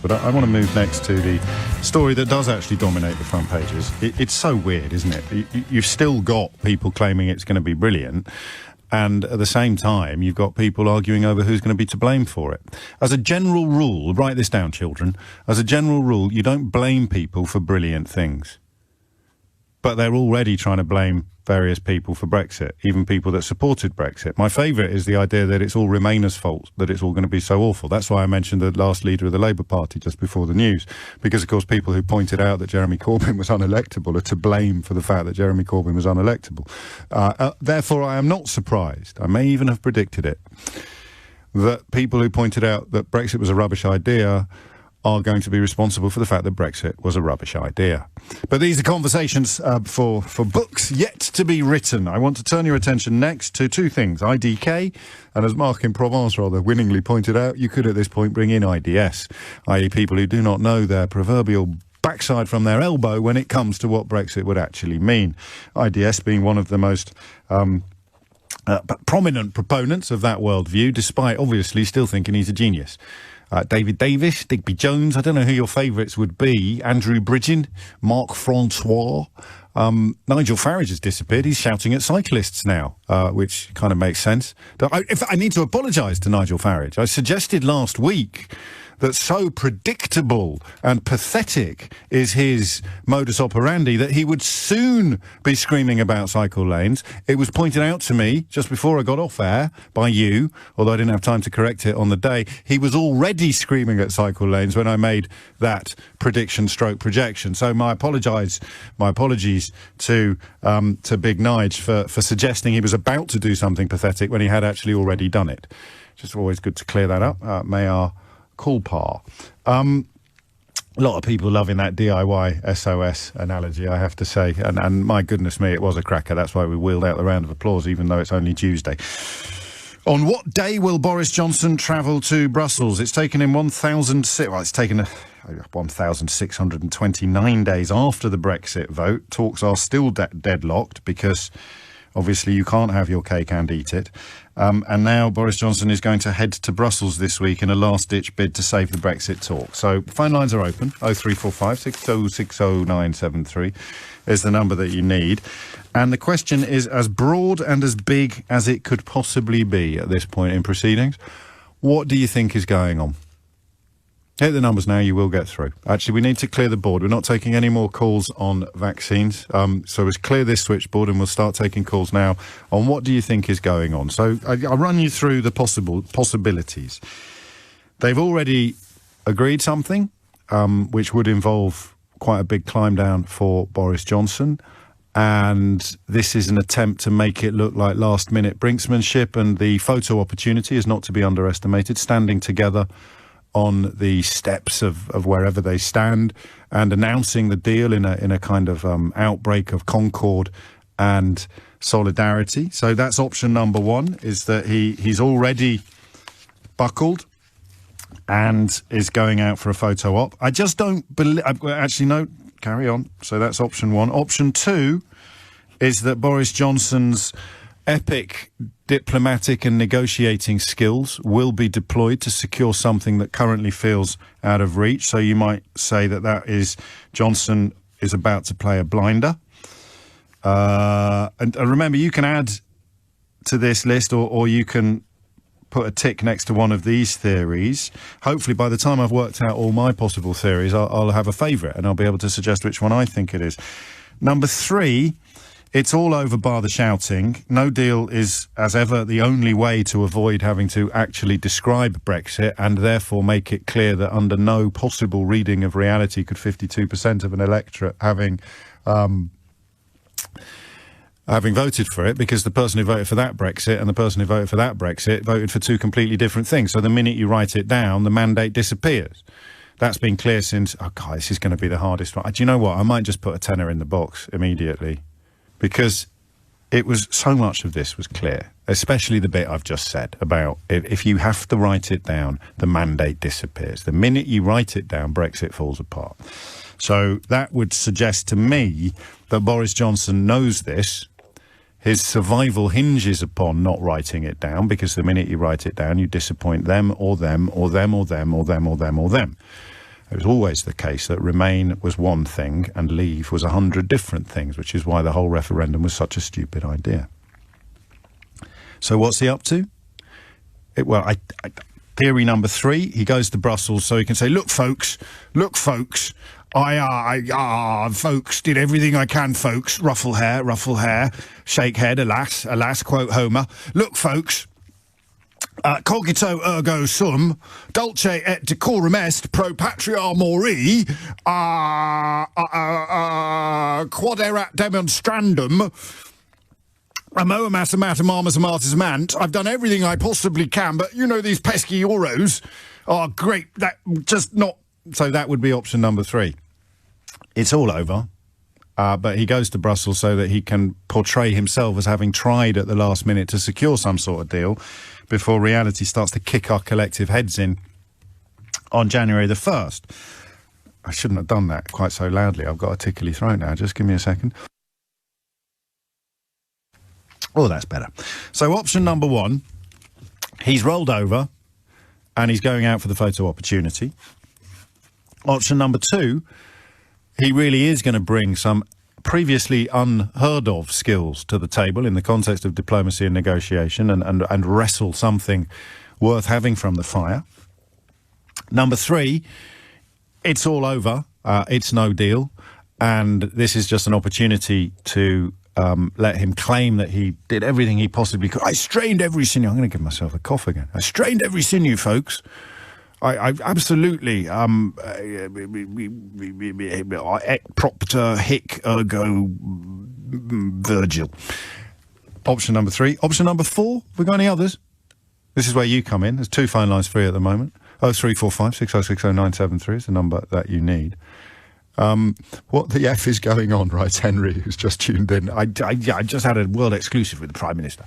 But I want to move next to the story that does actually dominate the front pages. It's so weird, isn't it? You've still got people claiming it's going to be brilliant, and at the same time, you've got people arguing over who's going to be to blame for it. As a general rule, write this down, children, as a general rule, you don't blame people for brilliant things. But they're already trying to blame various people for Brexit, even people that supported Brexit. My favourite is the idea that it's all Remainers' fault, that it's all going to be so awful. That's why I mentioned the last leader of the Labour Party just before the news, because, of course, people who pointed out that Jeremy Corbyn was unelectable are to blame for the fact that Jeremy Corbyn was unelectable. Therefore, I am not surprised, I may even have predicted it, that people who pointed out that Brexit was a rubbish idea are going to be responsible for the fact that Brexit was a rubbish idea. But these are conversations for books yet to be written. I want to turn your attention next to two things, IDK, and as Mark in Provence rather winningly pointed out, you could at this point bring in IDS, i.e. people who do not know their proverbial backside from their elbow when it comes to what Brexit would actually mean. IDS being one of the most prominent proponents of that worldview, despite obviously still thinking he's a genius. David Davis, Digby Jones, I don't know who your favourites would be, Andrew Bridgen, Mark Francois. Nigel Farage has disappeared. He's shouting at cyclists now, which kind of makes sense. I need to apologise to Nigel Farage. I suggested last week that so predictable and pathetic is his modus operandi that he would soon be screaming about cycle lanes. It was pointed out to me just before I got off air by you, although I didn't have time to correct it on the day. He was already screaming at cycle lanes when I made that prediction stroke projection. So my apologies to Big Nige for suggesting he was about to do something pathetic when he had actually already done it. Just always good to clear that up. May our Coolpar. A lot of people loving that DIY SOS analogy, I have to say, and my goodness me, it was a cracker. That's why we wheeled out the round of applause, even though it's only Tuesday. On what day will Boris Johnson travel to Brussels? It's taken him 1,629 days after the Brexit vote. Talks are still deadlocked because obviously you can't have your cake and eat it. And now Boris Johnson is going to head to Brussels this week in a last-ditch bid to save the Brexit talk. So phone lines are open. 0345 6060973 is the number that you need. And the question is as broad and as big as it could possibly be at this point in proceedings. What do you think is going on? Hit the numbers now, you will get through. Actually, we need to clear the board. We're not taking any more calls on vaccines. So let's clear this switchboard and we'll start taking calls now on what do you think is going on. So I'll run you through the possibilities. They've already agreed something, which would involve quite a big climb down for Boris Johnson. And this is an attempt to make it look like last-minute brinksmanship, and the photo opportunity is not to be underestimated, standing together on the steps of wherever they stand and announcing the deal in a kind of outbreak of concord and solidarity. So that's option number one, is that he's already buckled and is going out for a photo op. I just don't believe... Actually, no, carry on. So that's option one. Option two is that Boris Johnson's epic diplomatic and negotiating skills will be deployed to secure something that currently feels out of reach. So you might say that is Johnson is about to play a blinder. And remember, you can add to this list or you can put a tick next to one of these theories. Hopefully, by the time I've worked out all my possible theories, I'll have a favourite and I'll be able to suggest which one I think it is. Number three, it's all over bar the shouting. No deal is, as ever, the only way to avoid having to actually describe Brexit and therefore make it clear that under no possible reading of reality could 52% of an electorate having voted for it, because the person who voted for that Brexit and the person who voted for that Brexit voted for two completely different things. So the minute you write it down, the mandate disappears. That's been clear since... Oh, God, this is going to be the hardest one. Do you know what? I might just put a tenner in the box immediately, because it was so much of this was clear, especially the bit I've just said about if you have to write it down, the mandate disappears. The minute you write it down, Brexit falls apart. So that would suggest to me that Boris Johnson knows this. His survival hinges upon not writing it down, because the minute you write it down, you disappoint them or them or them or them or them or them or them. It was always the case that remain was one thing and leave was 100 different things, which is why the whole referendum was such a stupid idea. So what's he up to? Theory number 3, he goes to Brussels so he can say, look, folks, I folks, did everything I can, folks, ruffle hair, shake head, alas, quote Homer. Look, folks, cogito ergo sum, dulce et decorum est, pro patria mori, quaderat demonstrandum, amo massamatum armas martis mant. I've done everything I possibly can, but you know these pesky euros are great. That just not. So that would be option number 3. It's all over. But he goes to Brussels so that he can portray himself as having tried at the last minute to secure some sort of deal before reality starts to kick our collective heads in on January the 1st. I shouldn't have done that quite so loudly. I've got a tickly throat now. Just give me a second. Oh, that's better. So option number 1, he's rolled over and he's going out for the photo opportunity. Option number 2, he really is going to bring some previously unheard of skills to the table in the context of diplomacy and negotiation and wrestle something worth having from the fire. Number 3, it's all over. It's no deal. And this is just an opportunity to let him claim that he did everything he possibly could. I strained every sinew. I'm going to give myself a cough again. I strained every sinew, folks. I absolutely et propter hic ergo Virgil. Option number 3. Option number 4. Have we got any others? This is where you come in. There's 2 phone lines free at the moment. 0345 6060 973 is the number that you need. What the F is going on, right, Henry, who's just tuned in? I just had a world exclusive with the Prime Minister.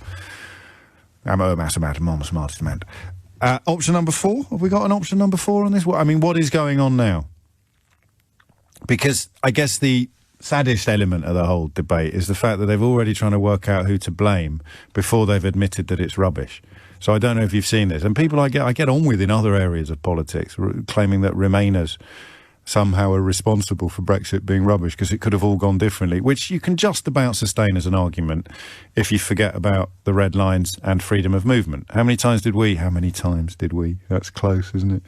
Option number 4. Have we got an option number 4 on this? I mean, what is going on now? Because I guess the saddest element of the whole debate is the fact that they've already trying to work out who to blame before they've admitted that it's rubbish. So I don't know if you've seen this. And people I get on with in other areas of politics claiming that Remainers somehow are responsible for Brexit being rubbish because it could have all gone differently, which you can just about sustain as an argument if you forget about the red lines and freedom of movement. How many times did we? That's close, isn't it?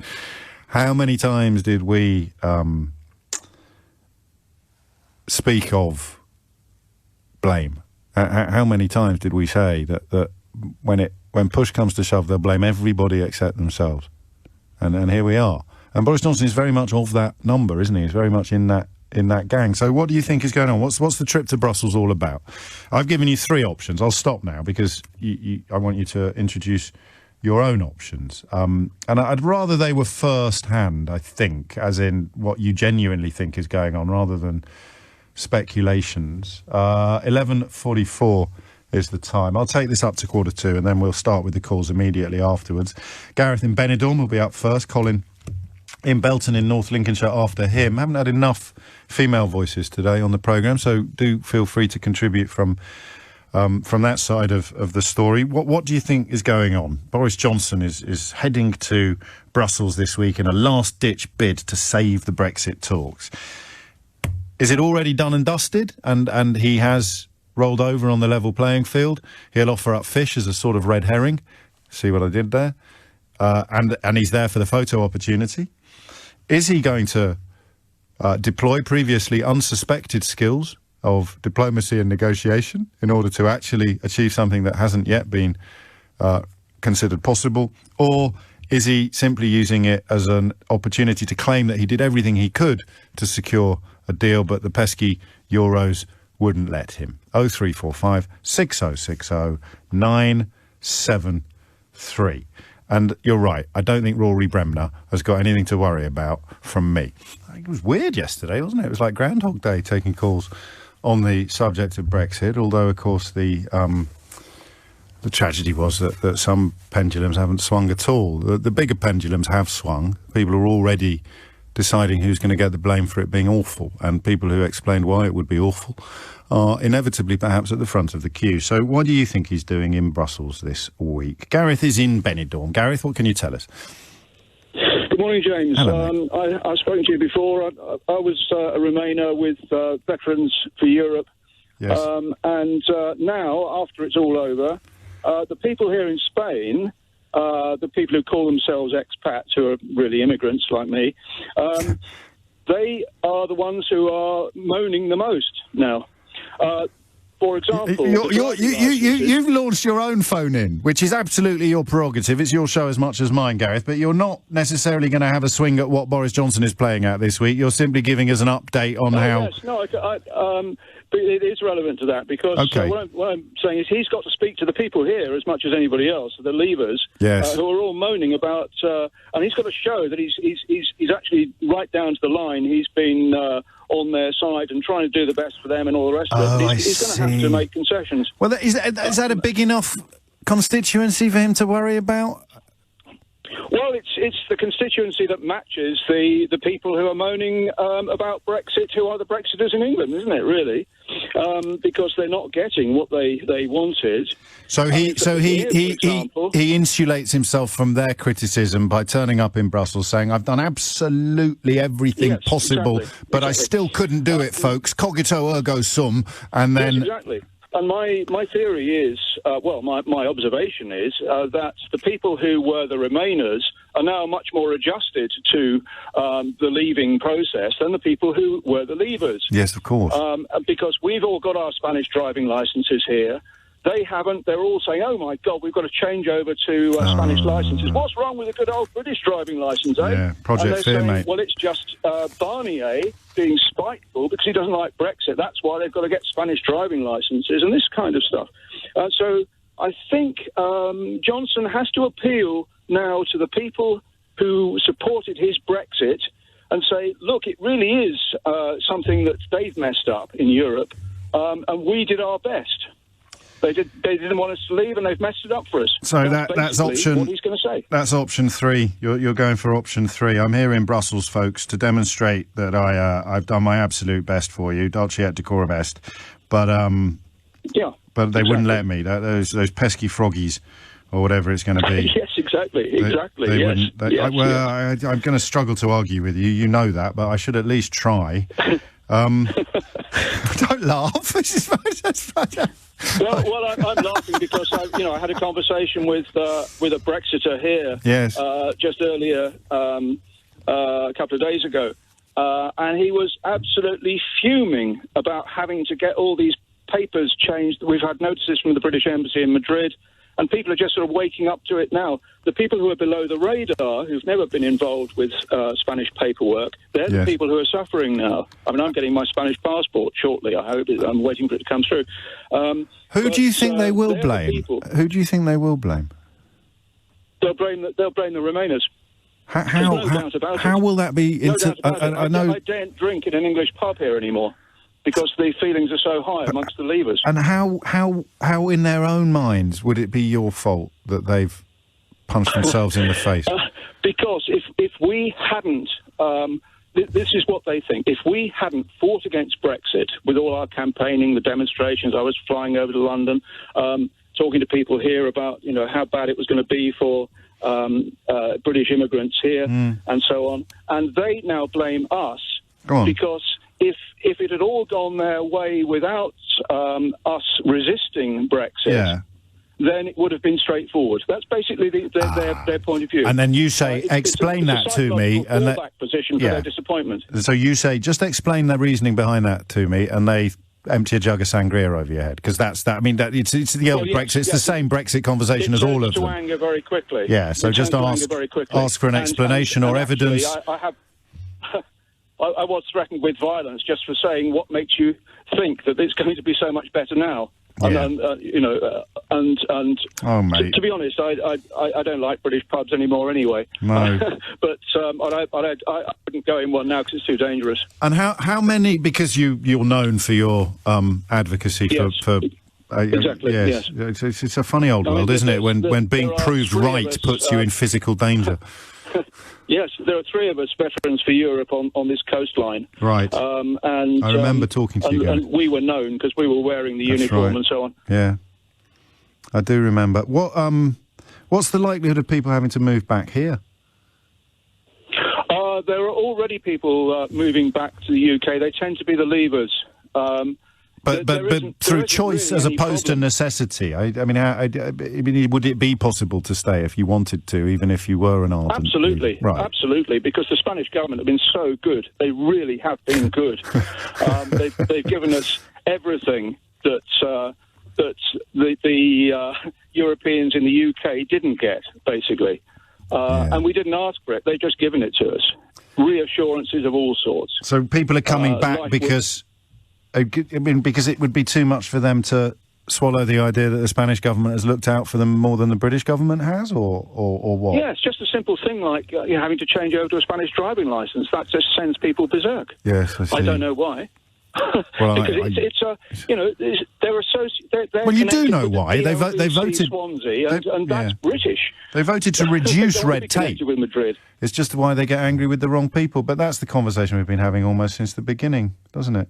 How many times did we speak of blame? How many times did we say that when push comes to shove, they'll blame everybody except themselves? And here we are. And Boris Johnson is very much of that number, isn't he? He's very much in that gang. So what do you think is going on? What's the trip to Brussels all about? I've given you 3 options. I'll stop now because I want you to introduce your own options. And I'd rather they were first-hand, I think, as in what you genuinely think is going on, rather than speculations. 11:44 is the time. I'll take this up to 1:45 and then we'll start with the calls immediately afterwards. Gareth in Benidorm will be up first. Colin in Belton in North Lincolnshire after him. Haven't had enough female voices today on the programme, so do feel free to contribute from that side of the story. What do you think is going on? Boris Johnson is heading to Brussels this week in a last-ditch bid to save the Brexit talks. Is it already done and dusted, and he has rolled over on the level playing field? He'll offer up fish as a sort of red herring. See what I did there? And he's there for the photo opportunity. Is he going to deploy previously unsuspected skills of diplomacy and negotiation in order to actually achieve something that hasn't yet been considered possible? Or is he simply using it as an opportunity to claim that he did everything he could to secure a deal, but the pesky Euros wouldn't let him? 0345 6060 973. And you're right, I don't think Rory Bremner has got anything to worry about from me. It was weird yesterday, wasn't it? It was like Groundhog Day taking calls on the subject of Brexit, although, of course, the tragedy was that some pendulums haven't swung at all. The bigger pendulums have swung. People are already deciding who's going to get the blame for it being awful, and people who explained why it would be awful are inevitably perhaps at the front of the queue. So what do you think he's doing in Brussels this week? Gareth is in Benidorm. Gareth, what can you tell us? Good morning, James. Hello, I've spoken to you before. I was a Remainer with Veterans for Europe. Yes. And now, after it's all over, the people here in Spain, the people who call themselves expats, who are really immigrants like me, they are the ones who are moaning the most now. For example, you've launched your own phone-in, which is absolutely your prerogative. It's your show as much as mine, Gareth, but you're not necessarily going to have a swing at what Boris Johnson is playing at this week. You're simply giving us an update on how... Yes, no, but it is relevant to that, because what I'm saying is he's got to speak to the people here as much as anybody else, the Leavers, yes, who are all moaning about... and he's got to show that he's actually right down to the line. He's been... on their side and trying to do the best for them and all the rest of it. He's going to have to make concessions. Well, is that a big enough constituency for him to worry about? Well, it's the constituency that matches the people who are moaning about Brexit, who are the Brexiters in England, isn't it, really? Because they're not getting what they wanted. So he insulates himself from their criticism by turning up in Brussels saying, I've done absolutely everything possible, but I still couldn't do it, folks. Cogito ergo sum. And then... Yes, exactly. And my theory is, my observation is that the people who were the Remainers are now much more adjusted to the leaving process than the people who were the Leavers. Yes, of course. Because we've all got our Spanish driving licences here. They haven't. They're all saying, oh, my God, we've got to change over to Spanish licences. What's wrong with a good old British driving licence, eh? Yeah, Project Fear, mate. Well, it's just Barnier being spiteful because he doesn't like Brexit. That's why they've got to get Spanish driving licences and this kind of stuff. So I think Johnson has to appeal now to the people who supported his Brexit and say, look, it really is something that they've messed up in Europe, and we did our best. They didn't want us to leave, and they've messed it up for us. So that's option. What he's going to say. That's option 3. You're going for option 3. I'm here in Brussels, folks, to demonstrate that I've done my absolute best for you, Dulce et Decora best. But but they wouldn't let me. Those pesky froggies, or whatever it's going to be. Yes, exactly. They wouldn't. I'm going to struggle to argue with you. You know that, but I should at least try. Don't laugh. Well, I'm laughing because I had a conversation with a Brexiter here just earlier a couple of days ago, and he was absolutely fuming about having to get all these papers changed. We've had notices from the British Embassy in Madrid, and people are just sort of waking up to it now. The people who are below the radar, who've never been involved with Spanish paperwork, they're the people who are suffering now. I mean, I'm getting my Spanish passport shortly. I hope I'm waiting for it to come through. Who do you think they will blame? Who do you think they will blame? They'll blame the Remainers. How will that be? I daren't drink in an English pub here anymore, because the feelings are so high amongst the Leavers. And how in their own minds would it be your fault that they've punched themselves in the face? Because if we hadn't, this is what they think, if we hadn't fought against Brexit with all our campaigning, the demonstrations, I was flying over to London, talking to people here about how bad it was going to be for British immigrants here and so on, and they now blame us because if it had all gone their way without us resisting Brexit, then it would have been straightforward. That's basically their point of view. And then you say, explain that to me. And that position for their disappointment. So you say, just explain the reasoning behind that to me, and they empty a jug of sangria over your head, because that's that. I mean, it's the old Brexit. It's the same Brexit conversation as all of them. It turns to anger very quickly. Yeah, so just ask for an explanation or evidence. Actually, I was threatened with violence just for saying what makes you think that it's going to be so much better now. Yeah. To be honest, I don't like British pubs anymore anyway. No. But I wouldn't go in one now because it's too dangerous. And how many? Because you're known for your advocacy for. Exactly. Yes. It's a funny old world, isn't it? When being proved right puts you in physical danger. Yes, there are 3 of us, Veterans for Europe, on this coastline. Right. And I remember talking to you. And we were known because we were wearing the uniform and so on. Yeah, I do remember. What's the likelihood of people having to move back here? There are already people moving back to the UK. They tend to be the leavers. But through choice really as opposed to problem. necessity. I mean, would it be possible to stay if you wanted to, even if you were an ardent Absolutely, right. Absolutely, because the Spanish government have been so good. They really have been good. They've given us everything that the Europeans in the UK didn't get, basically. And we didn't ask for it. They've just given it to us. Reassurances of all sorts. So people are coming back because... because it would be too much for them to swallow the idea that the Spanish government has looked out for them more than the British government has, or what? Yeah, it's just a simple thing like having to change over to a Spanish driving licence. That just sends people berserk. Yes, I see. I don't know why. Well, because they're associated. Well, you do know why. They voted Swansea, and that's British. They voted to reduce red tape. With Madrid. It's just why they get angry with the wrong people. But that's the conversation we've been having almost since the beginning, doesn't it?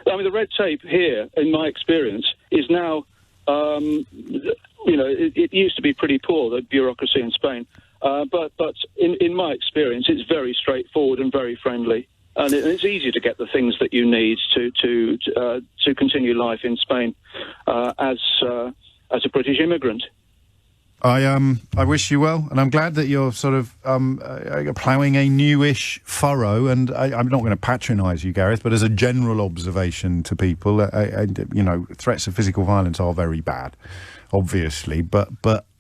I mean, the red tape here, in my experience, is now, it used to be pretty poor, the bureaucracy in Spain. But in my experience, it's very straightforward and very friendly. And it's easy to get the things that you need to continue life in Spain as a British immigrant. I wish you well, and I'm glad that you're sort of ploughing a newish furrow. And I'm not going to patronise you, Gareth, but as a general observation to people, threats of physical violence are very bad, obviously. But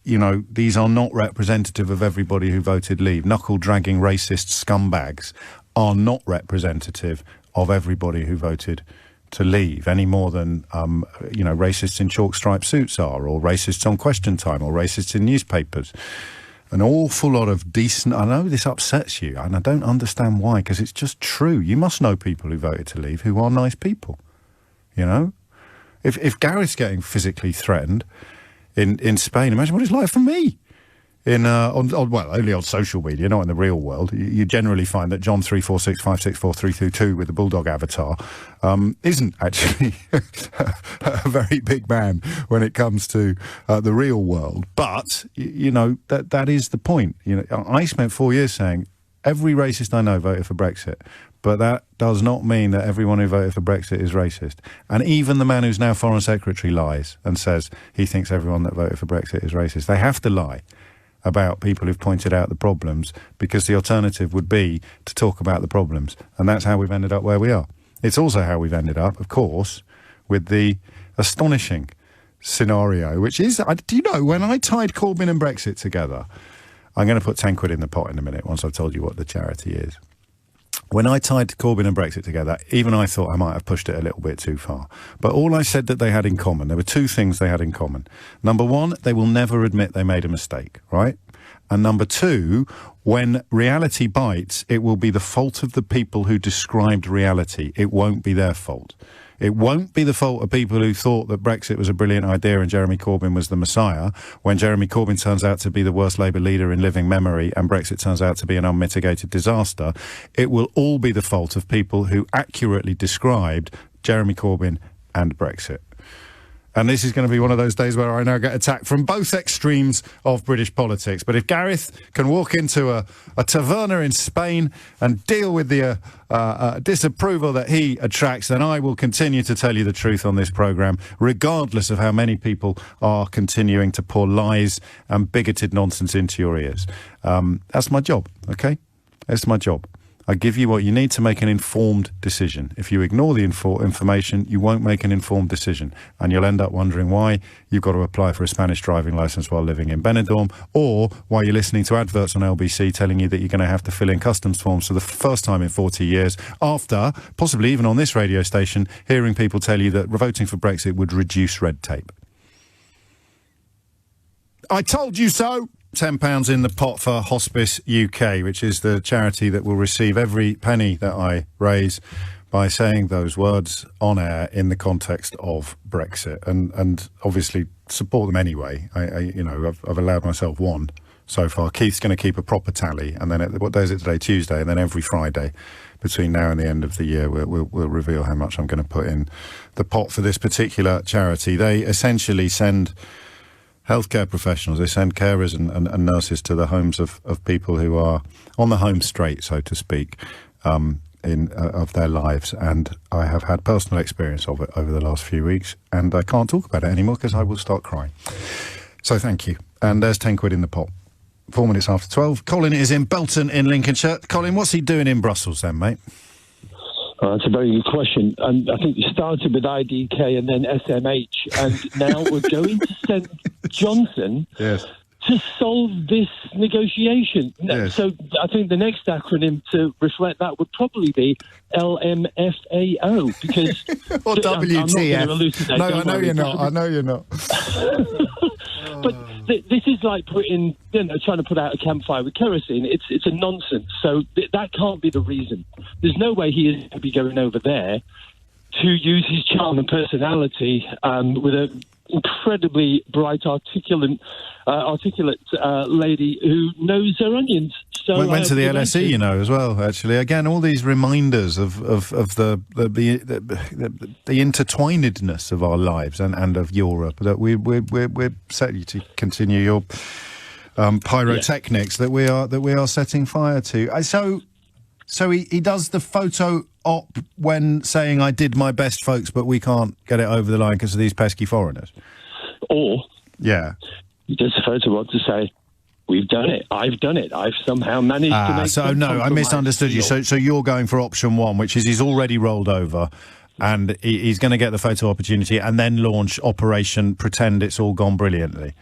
these are not representative of everybody who voted Leave. Knuckle-dragging racist scumbags are not representative of everybody who voted to Leave, any more than racists in chalk-striped suits are, or racists on Question Time, or racists in newspapers. An awful lot of decent... I know this upsets you, and I don't understand why, because it's just true. You must know people who voted to Leave who are nice people, you know? If Gareth's getting physically threatened in Spain, imagine what it's like for me. Only on social media, not in the real world. You generally find that John 346564322 with the bulldog avatar isn't actually a very big man when it comes to the real world. But that is the point. I spent 4 years saying every racist I know voted for Brexit. But that does not mean that everyone who voted for Brexit is racist. And even the man who's now Foreign Secretary lies and says he thinks everyone that voted for Brexit is racist. They have to lie about people who've pointed out the problems, because the alternative would be to talk about the problems. And that's how we've ended up where we are. It's also how we've ended up, of course, with the astonishing scenario, which is, do you know, when I tied Corbyn and Brexit together, I'm going to put 10 quid in the pot in a minute once I've told you what the charity is. When I tied Corbyn and Brexit together, even I thought I might have pushed it a little bit too far. But all I said that they had in common, there were two things they had in common. Number one, they will never admit they made a mistake, right? And number two, when reality bites, it will be the fault of the people who described reality. It won't be their fault. It won't be the fault of people who thought that Brexit was a brilliant idea and Jeremy Corbyn was the messiah, when Jeremy Corbyn turns out to be the worst Labour leader in living memory and Brexit turns out to be an unmitigated disaster. It will all be the fault of people who accurately described Jeremy Corbyn and Brexit. And this is going to be one of those days where I now get attacked from both extremes of British politics. But if Gareth can walk into a taverna in Spain and deal with the disapproval that he attracts, then I will continue to tell you the truth on this programme, regardless of how many people are continuing to pour lies and bigoted nonsense into your ears. That's my job, OK? That's my job. I give you what you need to make an informed decision. If you ignore the information, you won't make an informed decision. And you'll end up wondering why you've got to apply for a Spanish driving licence while living in Benidorm, or why you're listening to adverts on LBC telling you that you're going to have to fill in customs forms for the first time in 40 years, after, possibly even on this radio station, hearing people tell you that voting for Brexit would reduce red tape. I told you so! £10 in the pot for Hospice UK, which is the charity that will receive every penny that I raise by saying those words on air in the context of Brexit, and obviously support them anyway. I've allowed myself one so far. Keith's going to keep a proper tally, and then what day is it today? Tuesday, and then every Friday between now and the end of the year we'll reveal how much I'm going to put in the pot for this particular charity. They essentially send Healthcare professionals, they send carers and nurses to the homes of people who are on the home straight, so to speak, of their lives. And I have had personal experience of it over the last few weeks, and I can't talk about it anymore because I will start crying. So thank you. And there's 10 quid in the pot. 4 minutes after 12. Colin is in Belton in Lincolnshire. Colin, what's he doing in Brussels then, mate? That's a very good question. And I think you started with IDK and then SMH, and now we're going to send Johnson Yes. to solve this negotiation. Yes. So I think the next acronym to reflect that would probably be LMFAO, because... Or WTF. I'm not going to elucidate, No, I don't know worry. you're not. I know you're not. But this is like trying to put out a campfire with kerosene. It's a nonsense. So that can't be the reason. There's no way he is going to be going over there to use his charm and personality with an incredibly bright, articulate lady who knows her onions. So Went to the LSE, you know, as well. Actually, again, all these reminders of the intertwinedness of our lives and of Europe. That we're set to continue your pyrotechnics that we are setting fire to. So he does the photo op when saying, "I did my best, folks, but we can't get it over the line because of these pesky foreigners." Or Yeah. he does a photo op to say, "We've done it. I've done it. I've somehow managed to make." So no, I misunderstood you. So you're going for option one, which is he's already rolled over, and he's going to get the photo opportunity and then launch Operation Pretend It's All Gone Brilliantly.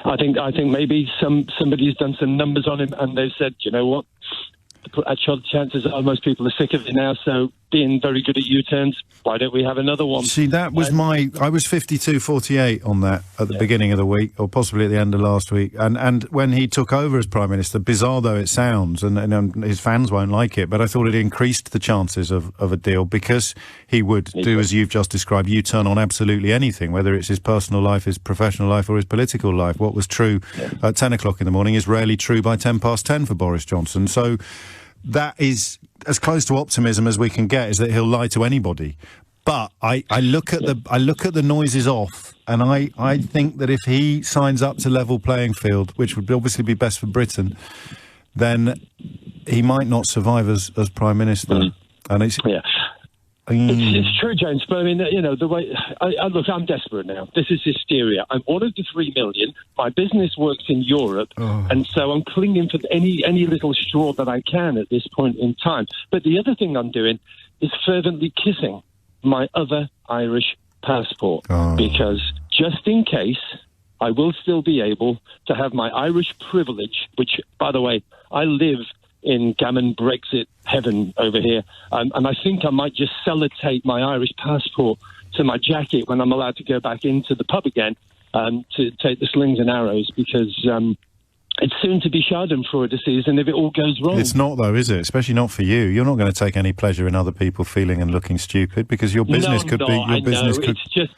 I think maybe somebody's done some numbers on him, and they've said, you know what? Chances are most people are sick of it now, so being very good at U-turns, why don't we have another one? See, that was I was 52-48 on that at the beginning of the week, or possibly at the end of last week. And when he took over as Prime Minister, bizarre though it sounds, and his fans won't like it, but I thought it increased the chances of a deal because he would do, as you've just described, U-turn on absolutely anything, whether it's his personal life, his professional life, or his political life. What was true at 10 o'clock in the morning is rarely true by 10 past 10 for Boris Johnson. So that is as close to optimism as we can get, is that he'll lie to anybody. But I look at the noises off, and I think that if he signs up to level playing field, which would obviously be best for Britain, then he might not survive as Prime Minister. And it's It's true, James, but I mean, you know, the way look, I'm desperate now. This is hysteria. I'm one of the 3 million. My business works in Europe, and so I'm clinging for any little straw that I can at this point in time. But the other thing I'm doing is fervently kissing my other Irish passport, because just in case, I will still be able to have my Irish privilege, which, by the way, I live in gammon Brexit heaven over here. And I think I might just sellotape my Irish passport to my jacket when I'm allowed to go back into the pub again to take the slings and arrows, because it's soon to be Schadenfreude season if it all goes wrong. It's not, though, is it? Especially not for you. You're not going to take any pleasure in other people feeling and looking stupid, because your business could be... It's just...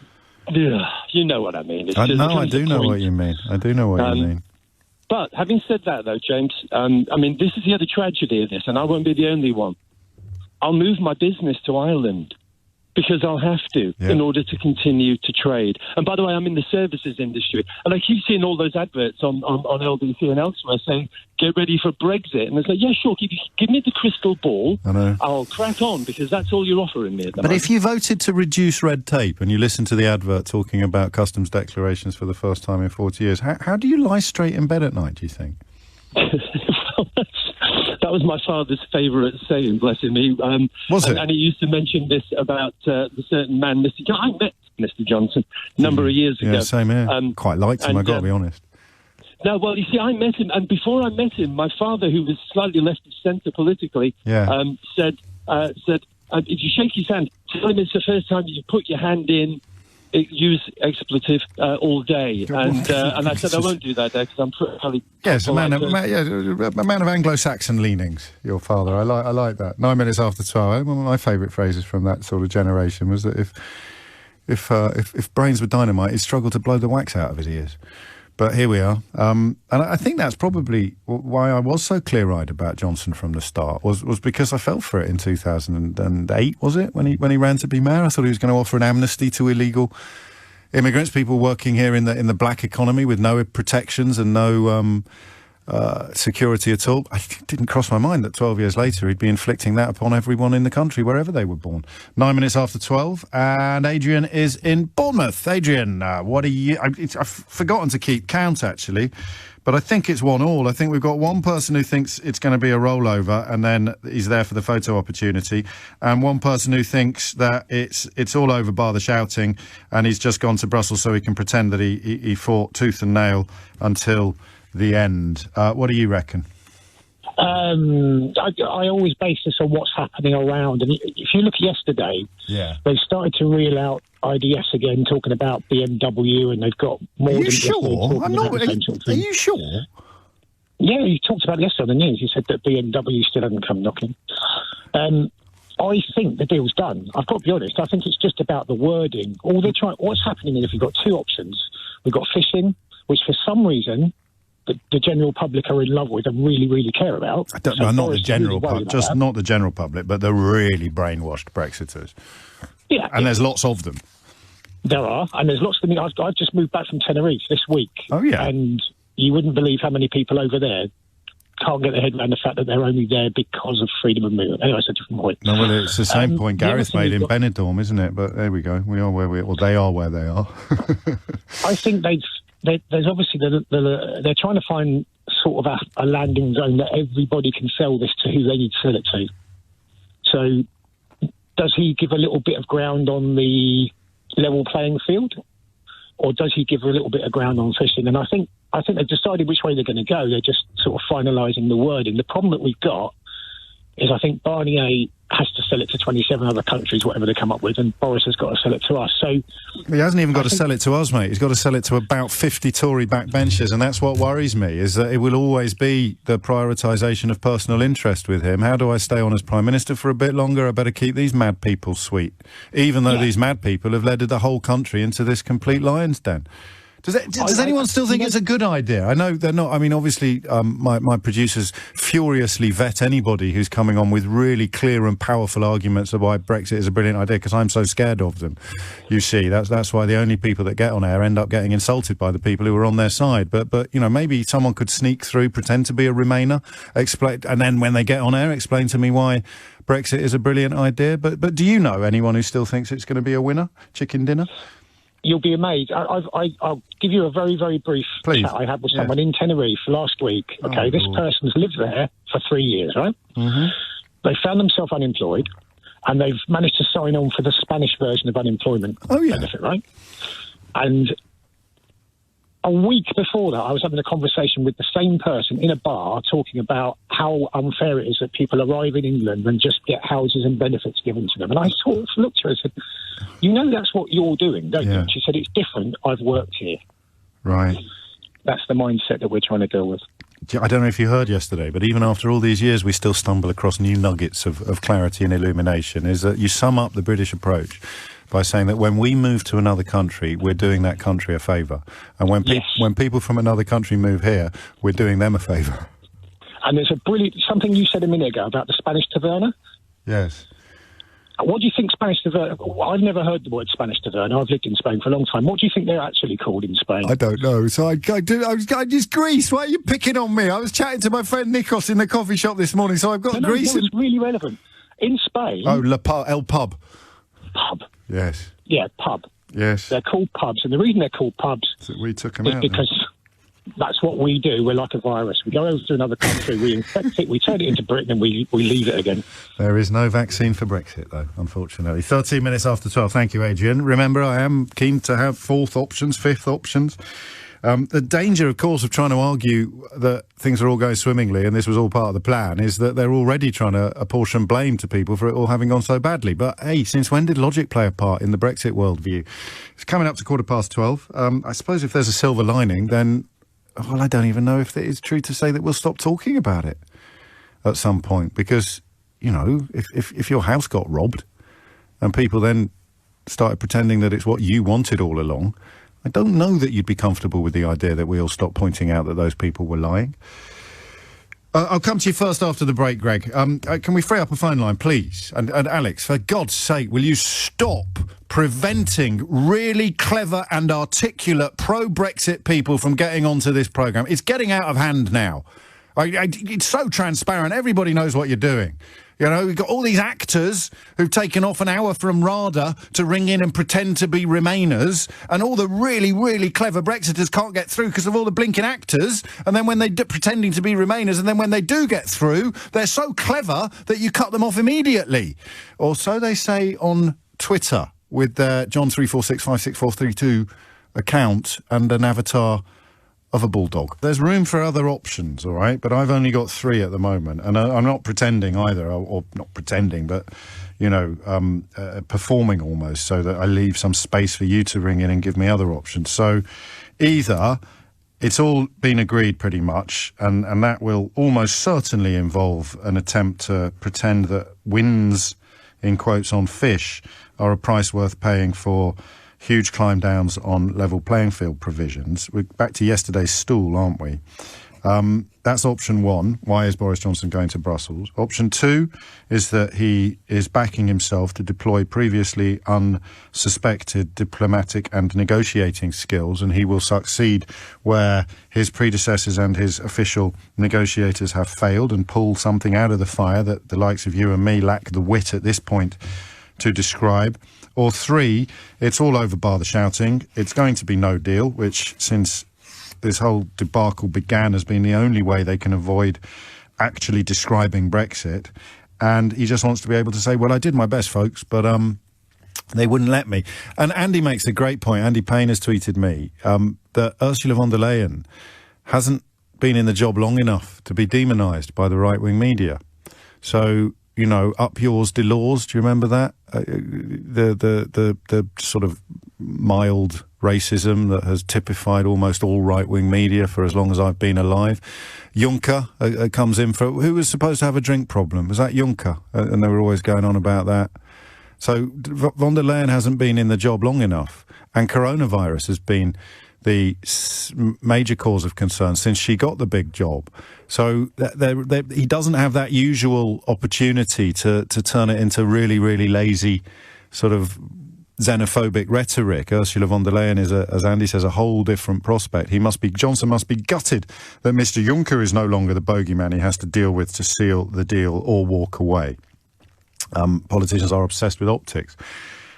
you know what I mean. I do know what you mean. I do know what you mean. But having said that, though, James, I mean, this is the other tragedy of this, and I won't be the only one. I'll move my business to Ireland because I'll have to in order to continue to trade. And by the way, I'm in the services industry, and I keep seeing all those adverts on LBC and elsewhere saying, get ready for Brexit. And it's like, yeah, sure, give me the crystal ball. I know. I'll crack on, because that's all you're offering me at the But moment. if you voted to reduce red tape and you listened to the advert talking about customs declarations for the first time in 40 years, how do you lie straight in bed at night, do you think? That was my father's favourite saying, bless him. Was it? And he used to mention this about the certain man, Mr. Johnson. I met Mr. Johnson a number of years ago. Yeah, same here. Quite liked him, I've got to be honest. No, well, you see, I met him, and before I met him, my father, who was slightly left of centre politically, said, if you shake his hand, tell him it's the first time you put your hand in, use expletive all day. And I said, I won't do that, because I'm pretty... Yes, a man of Anglo-Saxon leanings, your father. I like that. 9 minutes after 12. One of my favourite phrases from that sort of generation was that if brains were dynamite, he'd struggle to blow the wax out of his ears. But here we are. And I think that's probably why I was so clear-eyed about Johnson from the start, was because I fell for it in 2008, was it, when he ran to be mayor? I thought he was going to offer an amnesty to illegal immigrants, people working here in the black economy with no protections and no security at all. It didn't cross my mind that 12 years later he'd be inflicting that upon everyone in the country, wherever they were born. 9 minutes after 12, and Adrian is in Bournemouth. Adrian, what are you... I've forgotten to keep count, actually, but I think it's 1-1. I think we've got one person who thinks it's going to be a rollover, and then he's there for the photo opportunity, and one person who thinks that it's all over bar the shouting, and he's just gone to Brussels so he can pretend that he fought tooth and nail until the end. What do you reckon? I always base this on what's happening around. And if you look at yesterday, they started to reel out IDS again, talking about BMW, and they've got more than just sure? I'm not. Are you sure? Yeah, he talked about it yesterday on the news. He said that BMW still hasn't come knocking. I think the deal's done. I've got to be honest. I think it's just about the wording. What's happening is we've got two options. We've got fishing, which for some reason the general public are in love with and really, really care about. Not the general public, just not the general public, but the really brainwashed Brexiters. Yeah, and there's lots of them. There are, and there's lots of them. I've just moved back from Tenerife this week. Oh yeah, and you wouldn't believe how many people over there can't get their head around the fact that they're only there because of freedom of movement. Anyway, it's a different point. No, well, it's the same point Gareth made in Benidorm, isn't it? But there we go. We are where they are where they are. I think there's obviously they're trying to find sort of a landing zone that everybody can sell this to who they need to sell it to. So does he give a little bit of ground on the level playing field, or does he give a little bit of ground on fishing? And I think they've decided which way they're going to go. They're just sort of finalising the wording. The problem that we've got is I think Barnier has to sell it to 27 other countries, whatever they come up with, and Boris has got to sell it to us. So he hasn't even got to sell it to us, mate. He's got to sell it to about 50 Tory backbenchers, and that's what worries me, is that it will always be the prioritisation of personal interest with him. How do I stay on as Prime Minister for a bit longer? I better keep these mad people sweet, even though these mad people have led the whole country into this complete lion's den. Does anyone still think it's a good idea? I know they're not. I mean, obviously, my producers furiously vet anybody who's coming on with really clear and powerful arguments of why Brexit is a brilliant idea, because I'm so scared of them. You see, that's why the only people that get on air end up getting insulted by the people who are on their side. But you know, maybe someone could sneak through, pretend to be a Remainer, explain, and then when they get on air, explain to me why Brexit is a brilliant idea. But do you know anyone who still thinks it's going to be a winner? Chicken dinner? You'll be amazed. I'll give you a very, very brief chat I had with someone in Tenerife last week. Okay, this person's lived there for 3 years, right? Mm-hmm. They found themselves unemployed, and they've managed to sign on for the Spanish version of unemployment benefit, right? And a week before that, I was having a conversation with the same person in a bar talking about how unfair it is that people arrive in England and just get houses and benefits given to them. And I sort of looked at her and said, you know that's what you're doing, don't you? She said, it's different. I've worked here. Right. That's the mindset that we're trying to deal with. I don't know if you heard yesterday, but even after all these years, we still stumble across new nuggets of clarity and illumination, is that you sum up the British approach by saying that when we move to another country, we're doing that country a favour. And when people from another country move here, we're doing them a favour. And there's a brilliant... Something you said a minute ago about the Spanish taverna. Yes. What do you think Spanish taverna... I've never heard the word Spanish taverna. I've lived in Spain for a long time. What do you think they're actually called in Spain? I don't know. So I just Greece. Why are you picking on me? I was chatting to my friend Nikos in the coffee shop this morning, so I've got Greece. It's really relevant. In Spain... Oh, El Pub. Pub. Yes. Yeah, pub. Yes. They're called pubs, and the reason they're called pubs so we took them is out because that's what we do. We're like a virus. We go over to another country, we infect it, we turn it into Britain, and we leave it again. There is no vaccine for Brexit, though, unfortunately. 13 minutes after 12. Thank you, Adrian. Remember, I am keen to have fourth options, fifth options. The danger, of course, of trying to argue that things are all going swimmingly and this was all part of the plan is that they're already trying to apportion blame to people for it all having gone so badly. But, hey, since when did logic play a part in the Brexit worldview? It's coming up to 12:15. I suppose if there's a silver lining, then, well, I don't even know if it is true to say that we'll stop talking about it at some point. Because, you know, if your house got robbed and people then started pretending that it's what you wanted all along, I don't know that you'd be comfortable with the idea that we all stop pointing out that those people were lying. I'll come to you first after the break, Greg. Can we free up a phone line, please? And Alex, for God's sake, will you stop preventing really clever and articulate pro-Brexit people from getting onto this programme? It's getting out of hand now. It's so transparent. Everybody knows what you're doing. You know, we've got all these actors who've taken off an hour from RADA to ring in and pretend to be Remainers, and all the really, really clever Brexiters can't get through because of all the blinking actors, and then when they're pretending to be Remainers, and then when they do get through, they're so clever that you cut them off immediately. Or so they say on Twitter with their John3465642 account and an avatar of a bulldog. There's room for other options, all right, but I've only got 3 at the moment, and I'm not pretending either, or not pretending, but, you know, performing almost, so that I leave some space for you to ring in and give me other options. So either it's all been agreed pretty much, and that will almost certainly involve an attempt to pretend that wins, in quotes, on fish are a price worth paying for huge climb downs on level playing field provisions. We're back to yesterday's stool, aren't we? That's option 1. Why is Boris Johnson going to Brussels? Option 2 is that he is backing himself to deploy previously unsuspected diplomatic and negotiating skills, and he will succeed where his predecessors and his official negotiators have failed, and pull something out of the fire that the likes of you and me lack the wit at this point to describe. Or 3, it's all over bar the shouting. It's going to be no deal, which, since this whole debacle began, has been the only way they can avoid actually describing Brexit. And he just wants to be able to say, well, I did my best, folks, but they wouldn't let me. And Andy makes a great point. Andy Payne has tweeted me that Ursula von der Leyen hasn't been in the job long enough to be demonised by the right-wing media. So, you know, up yours, Delors, do you remember that? The sort of mild racism that has typified almost all right-wing media for as long as I've been alive. Juncker comes in for... Who was supposed to have a drink problem? Was that Juncker? And they were always going on about that. So von der Leyen hasn't been in the job long enough. And coronavirus has been the major cause of concern since she got the big job. So he doesn't have that usual opportunity to turn it into really, really lazy sort of xenophobic rhetoric. Ursula von der Leyen is, as Andy says, a whole different prospect. Johnson must be gutted that Mr. Juncker is no longer the bogeyman he has to deal with to seal the deal or walk away. Politicians are obsessed with optics.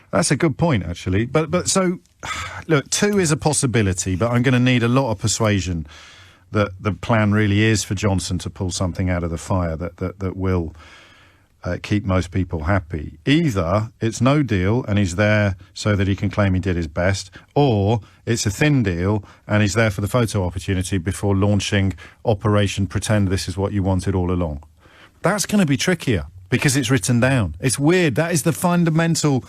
That's a good point, actually. But so, look, 2 is a possibility, but I'm going to need a lot of persuasion that the plan really is for Johnson to pull something out of the fire that will keep most people happy. Either it's no deal and he's there so that he can claim he did his best, or it's a thin deal and he's there for the photo opportunity before launching Operation Pretend This Is What You Wanted All Along. That's going to be trickier because it's written down. It's weird. That is the fundamental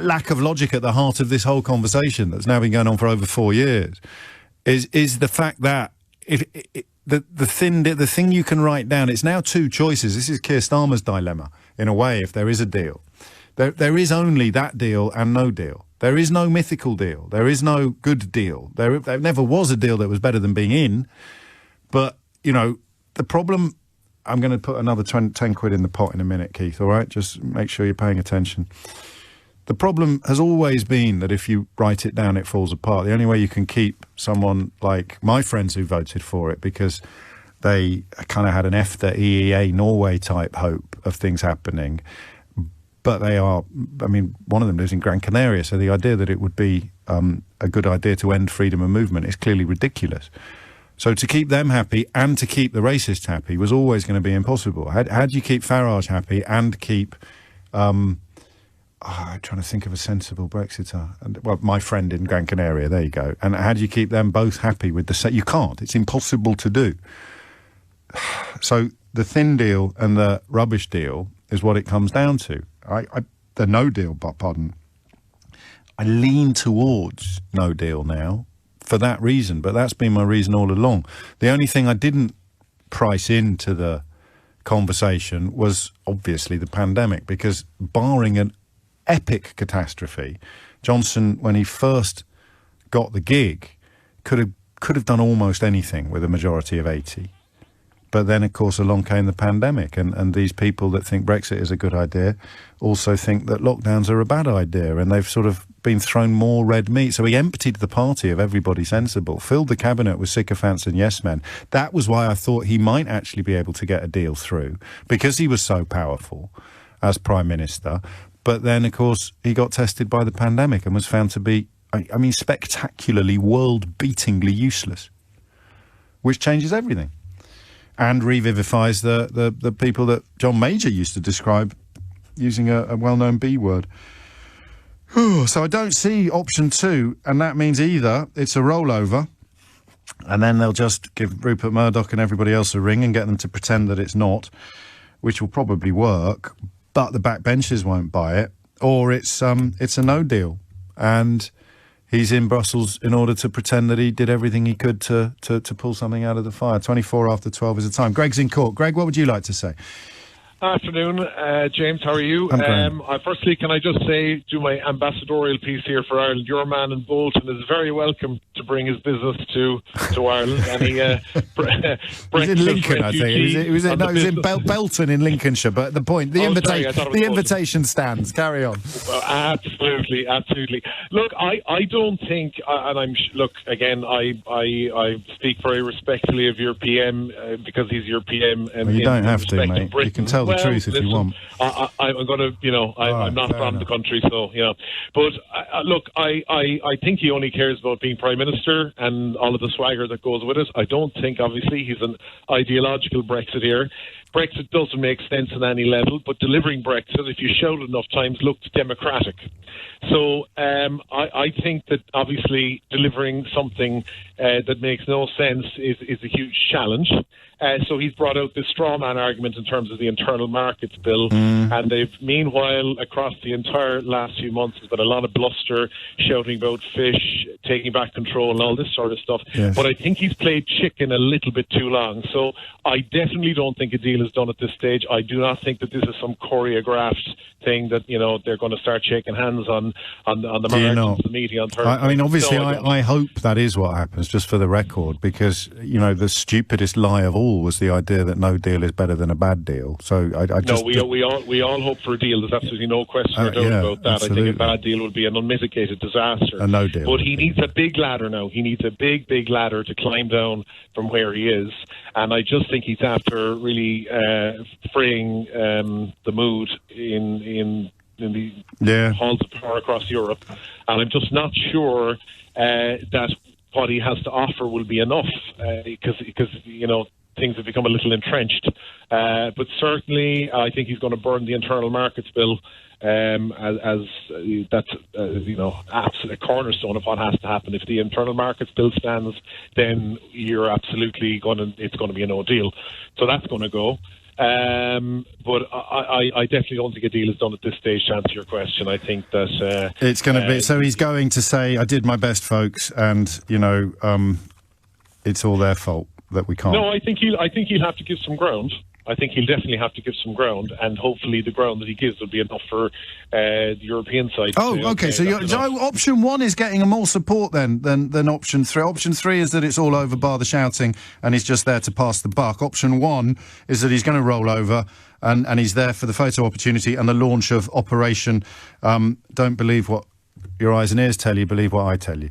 lack of logic at the heart of this whole conversation that's now been going on for over 4 years. Is the fact that the thing you can write down, it's now 2 choices. This is Keir Starmer's dilemma, in a way, if there is a deal. There is only that deal and no deal. There is no mythical deal. There is no good deal. There never was a deal that was better than being in. But, you know, the problem... I'm going to put another 10 quid in the pot in a minute, Keith, all right? Just make sure you're paying attention. The problem has always been that if you write it down, it falls apart. The only way you can keep someone like my friends who voted for it, because they kind of had an EFTA, EEA, Norway type hope of things happening. But they are, I mean, one of them lives in Gran Canaria, so the idea that it would be a good idea to end freedom of movement is clearly ridiculous. So to keep them happy and to keep the racists happy was always going to be impossible. How do you keep Farage happy and keep... I'm trying to think of a sensible Brexiter. Well, my friend in Gran Canaria, there you go. And how do you keep them both happy with the... You can't. It's impossible to do. So the thin deal and the rubbish deal is what it comes down to. The no deal, pardon. I lean towards no deal now for that reason, but that's been my reason all along. The only thing I didn't price into the conversation was obviously the pandemic, because barring an epic catastrophe, Johnson, when he first got the gig, could have done almost anything with a majority of 80. But then, of course, along came the pandemic, and these people that think Brexit is a good idea also think that lockdowns are a bad idea, and they've sort of been thrown more red meat. So he emptied the party of everybody sensible, filled the cabinet with sycophants and yes men. That was why I thought he might actually be able to get a deal through, because he was so powerful as Prime Minister. But then, of course, he got tested by the pandemic and was found to be, I mean, spectacularly, world-beatingly useless, which changes everything. And revivifies the people that John Major used to describe using a well-known B word. So I don't see option 2, and that means either it's a rollover, and then they'll just give Rupert Murdoch and everybody else a ring and get them to pretend that it's not, which will probably work, but the backbenchers won't buy it, or it's a no deal, and he's in Brussels in order to pretend that he did everything he could to pull something out of the fire. 24 after 12 is the time. Greg's in court. Greg, what would you like to say? Afternoon, James. How are you? Firstly, can I just say, do my ambassadorial piece here for Ireland? Your man in Bolton is very welcome to bring his business to Ireland. And he, he's in Lincoln, I think. He was in Belton in Lincolnshire. But the point, the invitation stands. Carry on. Well, absolutely. Look, I don't think, look again. I speak very respectfully of your PM because he's your PM. And you don't have to, mate. Britain. You can tell the truth if you want. I'm going to, I'm not from the country, so, But, look, I think he only cares about being Prime Minister and all of the swagger that goes with it. I don't think, obviously, he's an ideological Brexiteer. Brexit doesn't make sense on any level, but delivering Brexit, if you shout it enough times, looks democratic. So I think that, obviously, delivering something that makes no sense is a huge challenge. So he's brought out this straw man argument in terms of the internal markets bill, and they've, meanwhile, across the entire last few months, there's been a lot of bluster, shouting about fish, taking back control and all this sort of stuff. Yes. But I think he's played chicken a little bit too long. So I definitely don't think a deal is done at this stage. I do not think that this is some choreographed thing that, they're going to start shaking hands on the margins of the meeting on Thursday. I mean, obviously, I hope that is what happens, just for the record, because, the stupidest lie of all was the idea that no deal is better than a bad deal. So we all hope for a deal. There's absolutely no question or doubt about that. Absolutely. I think a bad deal would be an unmitigated disaster. A no deal. But he needs a big ladder now. He needs a big ladder to climb down from where he is. And I just think he's after really freeing the mood in the halls of power across Europe. And I'm just not sure that what he has to offer will be enough because things have become a little entrenched. But certainly, I think he's going to burn the internal markets bill as that's absolute cornerstone of what has to happen. If the internal markets bill stands, then you're absolutely it's going to be a no deal. So that's going to go. But I definitely don't think a deal is done at this stage. To answer your question, I think that it's going to be. So he's going to say, "I did my best, folks," and it's all their fault that we can't. No, I think he'll have to give some ground. I think he'll definitely have to give some ground, and hopefully the ground that he gives will be enough for the European side. Okay. So option 1 is getting more support than option 3. Option 3 is that it's all over, bar the shouting, and he's just there to pass the buck. Option 1 is that he's going to roll over, and he's there for the photo opportunity and the launch of Operation. Don't believe what your eyes and ears tell you, believe what I tell you.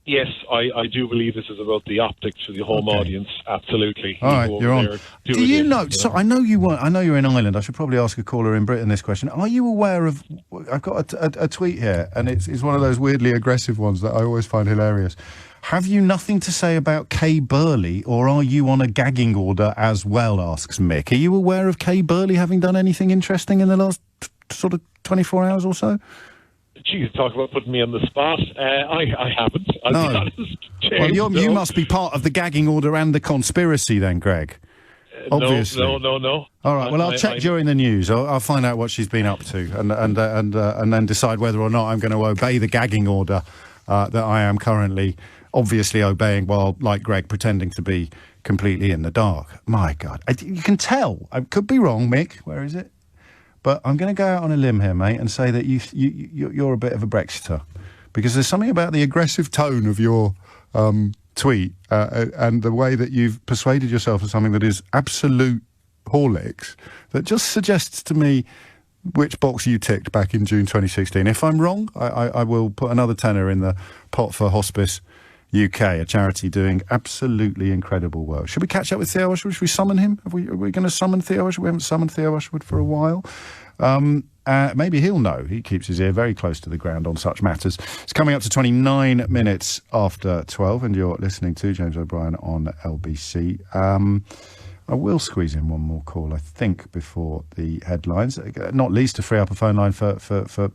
Yes, I do believe this is about the optics for the home audience. Absolutely. All right, you're on. Do you know? So I know you weren't. I know you're in Ireland. I should probably ask a caller in Britain this question. Are you aware of? I've got a tweet here, and it's one of those weirdly aggressive ones that I always find hilarious. Have you nothing to say about Kay Burley, or are you on a gagging order as well? Asks Mick. Are you aware of Kay Burley having done anything interesting in the last sort of 24 hours or so? Geez, talk about putting me on the spot. I haven't. I'll be honest. James, well, you must be part of the gagging order and the conspiracy then, Greg. Obviously. No. All right. Well, I'll check during the news. I'll find out what she's been up to, and then decide whether or not I'm going to obey the gagging order that I am currently obviously obeying, while, like Greg, pretending to be completely in the dark. My God, you can tell. I could be wrong, Mick. Where is it? But I'm going to go out on a limb here, mate, and say that you're a bit of a Brexiter, because there's something about the aggressive tone of your tweet and the way that you've persuaded yourself of something that is absolute Horlicks, that just suggests to me which box you ticked back in June 2016. If I'm wrong, I will put another tenner in the pot for Hospice UK, a charity doing absolutely incredible work. Should we catch up with Theo Usherwood? Should we summon him? Are we going to summon Theo Usherwood? We haven't summoned Theo Usherwood for a while. Maybe he'll know. He keeps his ear very close to the ground on such matters. It's coming up to 29 minutes after 12, and you're listening to James O'Brien on LBC. I will squeeze in one more call, I think, before the headlines, not least to free up a phone line for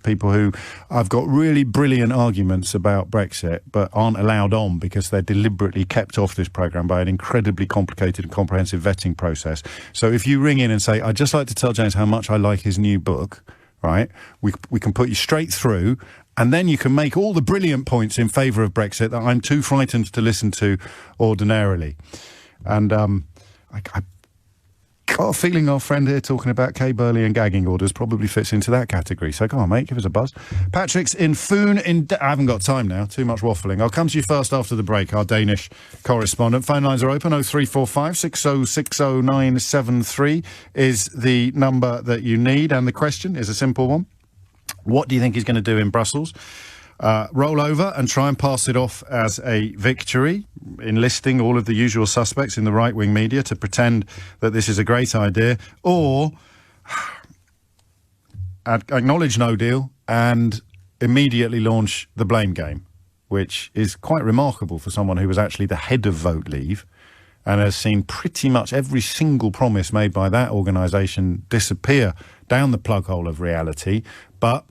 people who I've got really brilliant arguments about Brexit but aren't allowed on because they're deliberately kept off this programme by an incredibly complicated and comprehensive vetting process. So if you ring in and say, I'd just like to tell James how much I like his new book, right, we can put you straight through, and then you can make all the brilliant points in favour of Brexit that I'm too frightened to listen to ordinarily. And I got a feeling our friend here talking about Kay Burley and gagging orders probably fits into that category. So go on, mate, give us a buzz. Patrick's in Foon I haven't got time now, too much waffling. I'll come to you first after the break, our Danish correspondent. Phone lines are open, 0345 6060973 is the number that you need. And the question is a simple one. What do you think he's going to do in Brussels? Roll over and try and pass it off as a victory, enlisting all of the usual suspects in the right-wing media to pretend that this is a great idea, or acknowledge no deal and immediately launch the blame game, which is quite remarkable for someone who was actually the head of Vote Leave and has seen pretty much every single promise made by that organisation disappear down the plug hole of reality. But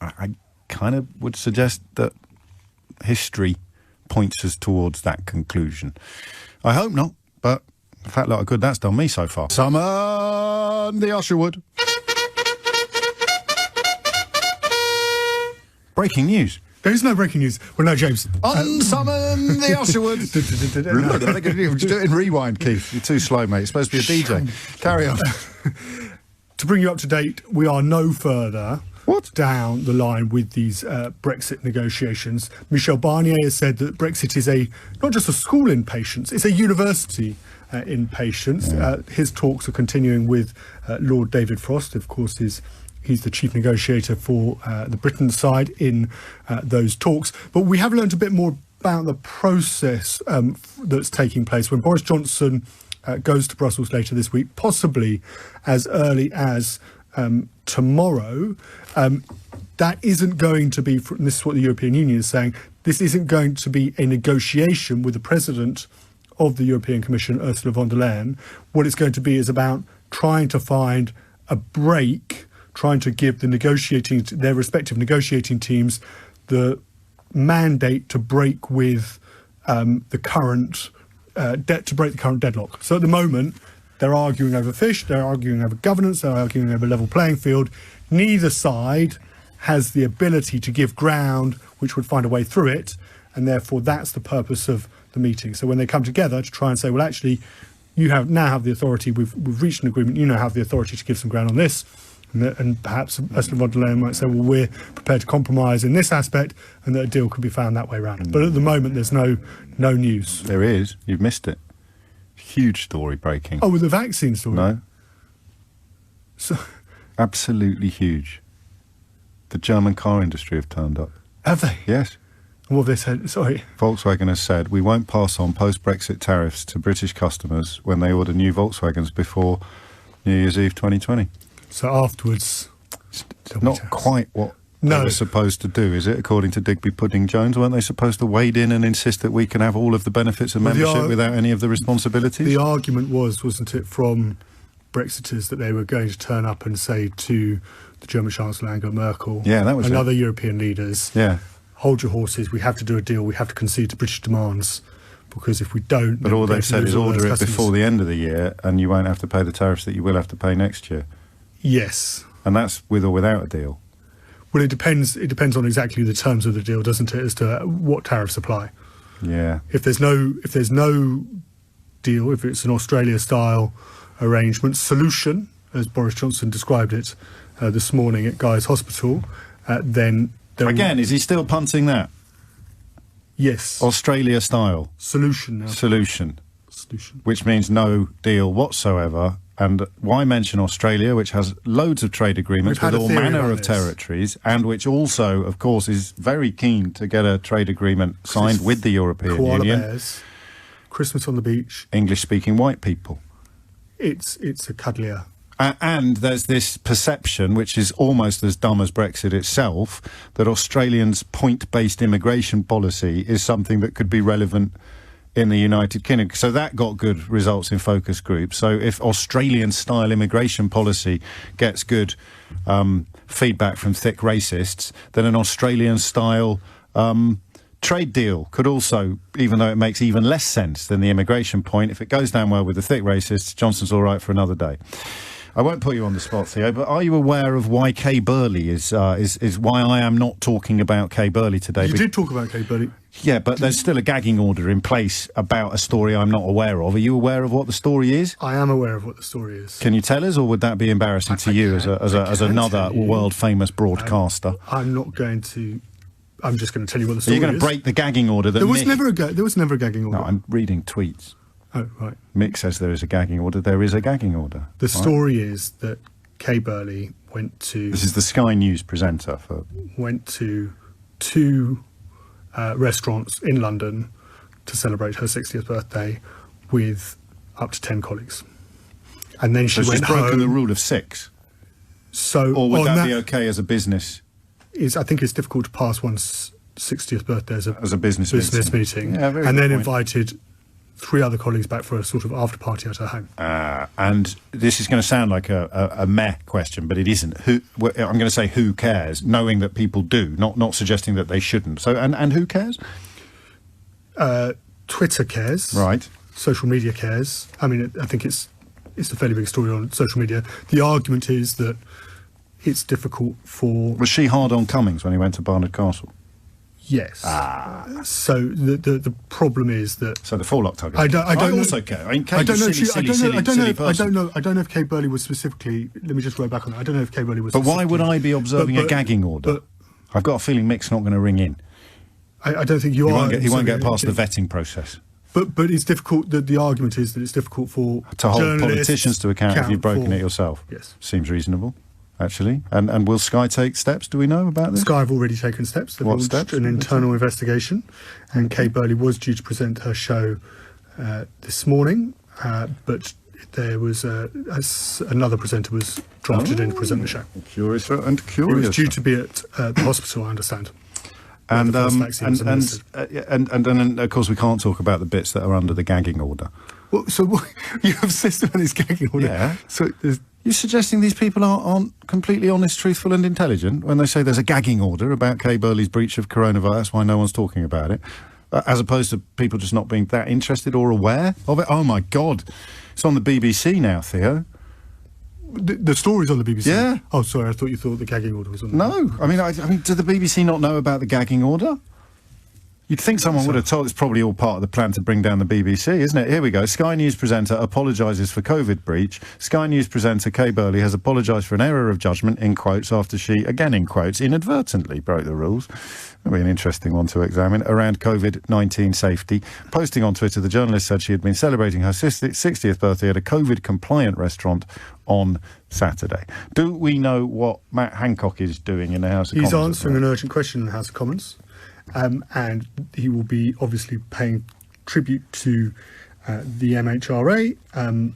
I kind of would suggest that history points us towards that conclusion. I hope not, but the fact lot of good that's done me so far. Summon the Usherwood. Breaking news. There is no breaking news. Well, no, James. Unsummon the Usherwood. Just do it in rewind, Keith. You're too slow, mate. You're supposed to be a DJ. Carry on. To bring you up to date, we are no further down the line with these Brexit negotiations. Michel Barnier has said that Brexit is not just a school in patience, it's a university in patience. Yeah. His talks are continuing with Lord David Frost. Of course, he's the chief negotiator for the Britain side in those talks. But we have learned a bit more about the process that's taking place when Boris Johnson goes to Brussels later this week, possibly as early as tomorrow. That isn't going to be, this is what the European Union is saying, this isn't going to be a negotiation with the president of the European Commission, Ursula von der Leyen. What it's going to be is about trying to find a break, trying to give their respective negotiating teams the mandate to break with the current deadlock. So at the moment, they're arguing over fish, they're arguing over governance, they're arguing over level playing field. Neither side has the ability to give ground which would find a way through it, and therefore that's the purpose of the meeting. So when they come together to try and say, well, actually, you now have the authority, we've reached an agreement, you now have the authority to give some ground on this, and perhaps Ursula von der Leyen might say, well, we're prepared to compromise in this aspect, and that a deal could be found that way around. But at the moment, there's no news. There is. You've missed it. Huge story breaking. Oh, with the vaccine story? No. So, absolutely huge. The German car industry have turned up. Have they? Yes. And what have they said? Sorry. Volkswagen has said, we won't pass on post-Brexit tariffs to British customers when they order new Volkswagens before New Year's Eve 2020. So afterwards... Not quite what they were supposed to do, is it? According to Digby Pudding Jones, weren't they supposed to wade in and insist that we can have all of the benefits of membership without any of the responsibilities? The argument wasn't it, from Brexiters that they were going to turn up and say to the German Chancellor Angela Merkel and other European leaders, hold your horses, we have to do a deal, we have to concede to British demands, because if we don't... But all they've said is order it before the end of the year and you won't have to pay the tariffs that you will have to pay next year. Yes. And that's with or without a deal. Well, it depends on exactly the terms of the deal, doesn't it, as to what tariffs apply. Yeah. If there's no deal, if it's an Australia-style arrangement, solution, as Boris Johnson described it this morning at Guy's Hospital, then... Again, is he still punting that? Yes. Australia style. Solution now. Solution. Which means no deal whatsoever. And why mention Australia, which has loads of trade agreements with all manner of territories, and which also, of course, is very keen to get a trade agreement signed with the European Union. Bears, Christmas on the beach. English-speaking white people. It's a cuddlier. And there's this perception, which is almost as dumb as Brexit itself, that Australians' point-based immigration policy is something that could be relevant in the United Kingdom. So that got good results in focus groups. So if Australian-style immigration policy gets good feedback from thick racists, then an Australian-style trade deal could also, even though it makes even less sense than the immigration point, if it goes down well with the thick racists, Johnson's all right for another day. I won't put you on the spot, Theo, but are you aware of why Kay Burley is why I am not talking about Kay Burley today? You did talk about Kay Burley. Yeah, but there's still a gagging order in place about a story I'm not aware of. Are you aware of what the story is? I am aware of what the story is. Can you tell us, or would that be embarrassing to you as another world-famous broadcaster? I'm not going to. I'm just going to tell you what the story is. You're going to break the gagging order that there was never a gagging order. No, I'm reading tweets. Oh, right. Mick says there is a gagging order. There is a gagging order. The story is that Kay Burley went to... This is the Sky News presenter. Went to two restaurants in London to celebrate her 60th birthday with up to 10 colleagues. And then she went home... broken the rule of 6? Or would that be okay as a business? I think it's difficult to pass one's 60th birthday as a business meeting. Yeah, and then invited 3 other colleagues back for a sort of after party at her home. And this is going to sound like a meh question, but it isn't. I'm going to say who cares, knowing that people do, not suggesting that they shouldn't. So, and who cares? Twitter cares. Right. Social media cares. I mean, I think it's a fairly big story on social media. The argument is that it's difficult for... Was she hard on Cummings when he went to Barnard Castle? Yes. So the problem is that... So the forelock tug. I don't also care. I mean, I don't know. I don't know if Kay Burley was specifically... Let me just roll back on that. I don't know if Kay Burley was... But why would I be observing a gagging order? I've got a feeling Mick's not going to ring in. I don't think you are. He won't get past the vetting process. But it's difficult. The argument is that it's difficult to hold politicians to account if you've broken it yourself. Yes, seems reasonable, actually. And will Sky take steps? Do we know about this? Sky have already taken steps. They've launched an internal investigation, and Kay Burley was due to present her show this morning, but there was another presenter was drafted in to present the show. Curious and curious. It was due to be at the hospital, I understand. And of course we can't talk about the bits that are under the gagging order. Well, so you have systematic gagging order. Yeah. So you're suggesting these people aren't completely honest, truthful, and intelligent when they say there's a gagging order about Kay Burley's breach of coronavirus, why no one's talking about it, as opposed to people just not being that interested or aware of it. Oh my God, it's on the BBC now, Theo. The story's on the BBC? Yeah. Oh, sorry, I thought you thought the gagging order was on the BBC. I mean, do the BBC not know about the gagging order? You'd think someone would have told. It's probably all part of the plan to bring down the BBC, isn't it? Here we go. Sky News presenter apologises for COVID breach. Sky News presenter Kay Burley has apologised for an error of judgment, in quotes, after she, again in quotes, inadvertently broke the rules. That'll be an interesting one to examine. Around COVID-19 safety. Posting on Twitter, the journalist said she had been celebrating her 60th birthday at a COVID-compliant restaurant on Saturday. Do we know what Matt Hancock is doing in the House of Commons? He's answering an urgent question in the House of Commons. And he will be obviously paying tribute to the MHRA,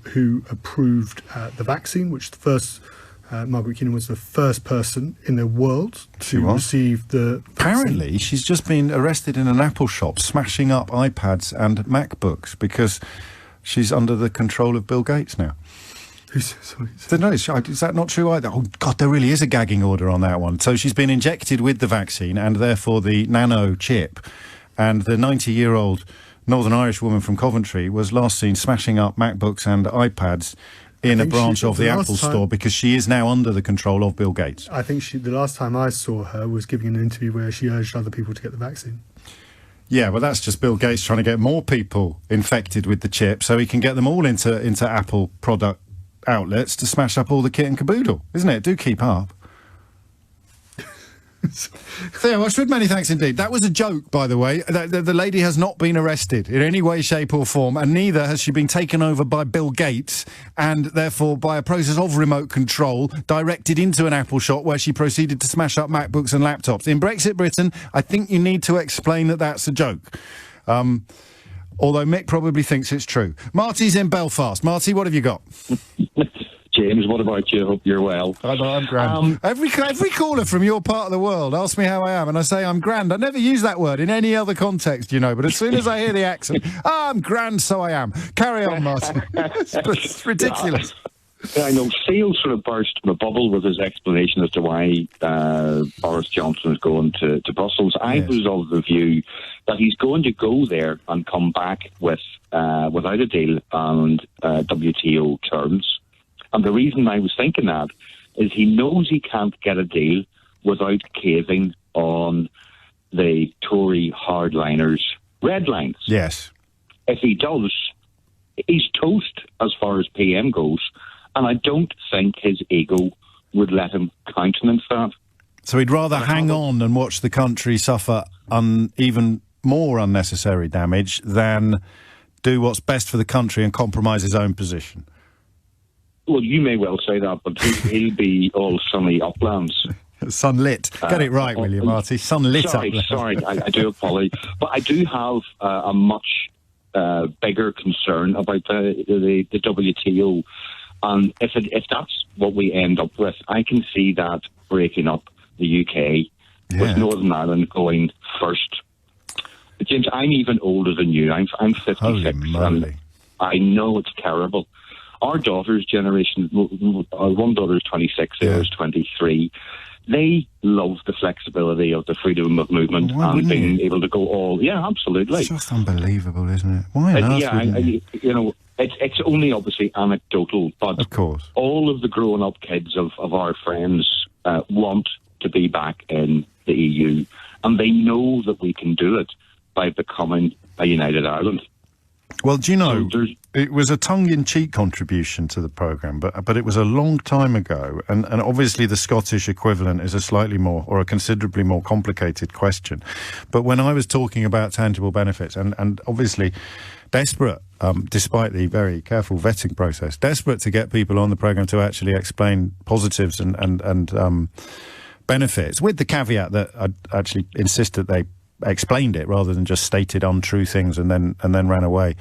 who approved the vaccine, which the first, Margaret Keenan was the first person in the world to receive the vaccine. Apparently, she's just been arrested in an Apple shop, smashing up iPads and MacBooks, because she's under the control of Bill Gates now. Sorry. No, is that not true either? Oh, God, there really is a gagging order on that one. So she's been injected with the vaccine and therefore the nano chip. And the 90-year-old Northern Irish woman from Coventry was last seen smashing up MacBooks and iPads in a branch of the Apple store because she is now under the control of Bill Gates. I think the last time I saw her was giving an interview where she urged other people to get the vaccine. Yeah, well, that's just Bill Gates trying to get more people infected with the chip so he can get them all into Apple product outlets to smash up all the kit and caboodle, isn't it? Do keep up. Theo Washwood, many thanks indeed. That was a joke, by the way. The lady has not been arrested in any way, shape or form, and neither has she been taken over by Bill Gates and therefore by a process of remote control directed into an Apple shop where she proceeded to smash up MacBooks and laptops. In Brexit Britain, I think you need to explain that that's a joke. Although Mick probably thinks it's true. Marty's in Belfast. Marty, what have you got? James, what about you? Hope you're well. I'm grand. Every caller from your part of the world asks me how I am, and I say I'm grand. I never use that word in any other context, you know, but as soon as I hear the accent, I'm grand, so I am. Carry on, Martin. It's ridiculous. I know Theo sort of burst the bubble with his explanation as to why Boris Johnson is going to Brussels. I was of the view that he's going to go there and come back with without a deal and WTO terms. And the reason I was thinking that is he knows he can't get a deal without caving on the Tory hardliners' red lines. Yes. If he does, he's toast as far as PM goes, and I don't think his ego would let him countenance that. So he'd rather hang on and watch the country suffer even more unnecessary damage than do what's best for the country and compromise his own position. Well, you may well say that, but he'll be all sunny uplands. Sunlit. Get it right, will you, Marty? Sunlit uplands. Sorry, I do apologise. But I do have a much bigger concern about the WTO. And if that's what we end up with, I can see that breaking up the UK with Northern Ireland going first. James, I'm even older than you. I'm 56. And I know it's terrible. Our daughter's generation, one daughter is 26, the other is 23. They love the flexibility of the freedom of movement and being able to go all. Yeah, absolutely. It's just unbelievable, isn't it? Why on earth? You know, it's only obviously anecdotal, but of course, all of the grown-up kids of our friends want to be back in the EU, and they know that we can do it by becoming a united Ireland. Well, do you know, it was a tongue-in-cheek contribution to the programme, but it was a long time ago, and obviously the Scottish equivalent is a slightly more, or a considerably more complicated question. But when I was talking about tangible benefits, and obviously desperate, despite the very careful vetting process, desperate to get people on the programme to actually explain positives and benefits, with the caveat that I'd actually insist that they explained it rather than just stated untrue things and then ran away.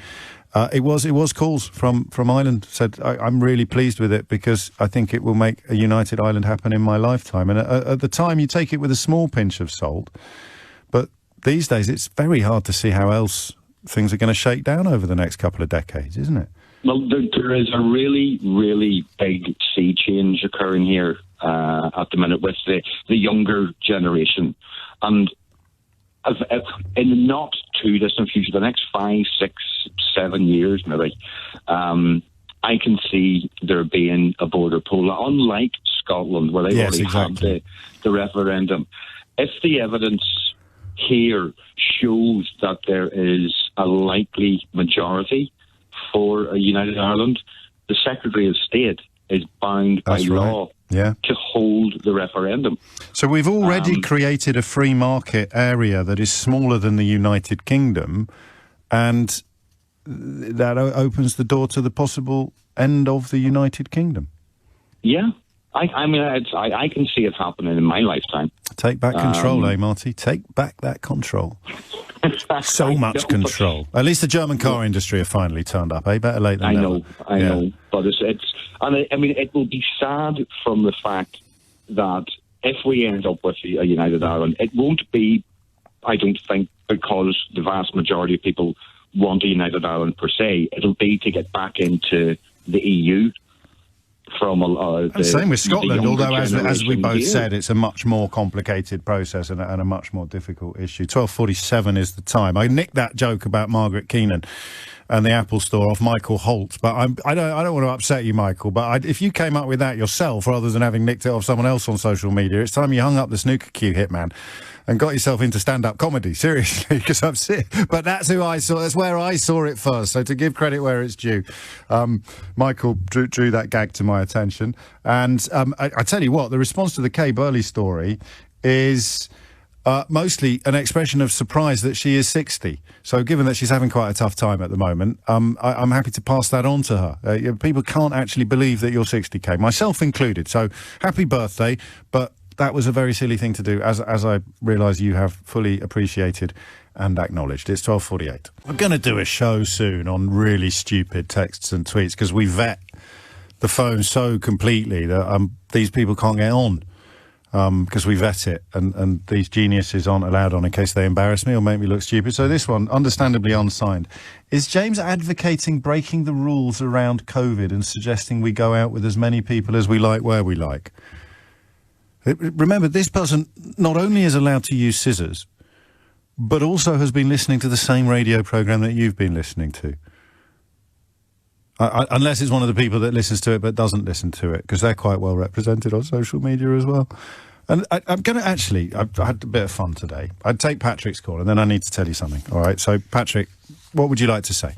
It was calls from Ireland said I'm really pleased with it because I think it will make a united Ireland happen in my lifetime. And at the time you take it with a small pinch of salt, but these days it's very hard to see how else things are going to shake down over the next couple of decades, isn't it? Well, there is a really, really big sea change occurring here at the minute with the younger generation, and in the not too distant future, the next 5, 6, 7 years maybe, I can see there being a border poll, unlike Scotland, where they already had the referendum. If the evidence here shows that there is a likely majority for a united Ireland, the Secretary of State is bound by law to hold the referendum. So we've already created a free market area that is smaller than the United Kingdom, and that opens the door to the possible end of the United Kingdom. Yeah. I mean, I can see it happening in my lifetime. Take back control, Marty? Take back that control. So much control. At least the German car industry have finally turned up, eh? Better late than never. I know. But I mean, it will be sad from the fact that if we end up with a united Ireland, it won't be, I don't think, because the vast majority of people want a united Ireland per se. It'll be to get back into the EU. From same with Scotland, although as we both said, it's a much more complicated process and a much more difficult issue. 12:47 is the time. I nicked that joke about Margaret Keenan and the Apple Store off Michael Holt, but I don't want to upset you, Michael, but if you came up with that yourself rather than having nicked it off someone else on social media, it's time you hung up the snooker cue, hitman, and got yourself into stand-up comedy, seriously, because I'm sick. But that's who I saw. That's where I saw it first. So to give credit where it's due, Michael drew that gag to my attention. And I tell you what, the response to the Kay Burley story is mostly an expression of surprise that she is 60. So given that she's having quite a tough time at the moment, I'm happy to pass that on to her. People can't actually believe that you're 60k, myself included. So happy birthday, but that was a very silly thing to do, as I realise you have fully appreciated and acknowledged. It's 12:48. We're going to do a show soon on really stupid texts and tweets, because we vet the phone so completely that these people can't get on. Because we vet it, and these geniuses aren't allowed on in case they embarrass me or make me look stupid. So this one, understandably unsigned. Is James advocating breaking the rules around COVID and suggesting we go out with as many people as we like, where we like? Remember, this person not only is allowed to use scissors, but also has been listening to the same radio programme that you've been listening to. Unless it's one of the people that listens to it but doesn't listen to it, because they're quite well represented on social media as well. And I'm going to actually, I had a bit of fun today. I'd take Patrick's call and then I need to tell you something. All right, so Patrick, what would you like to say?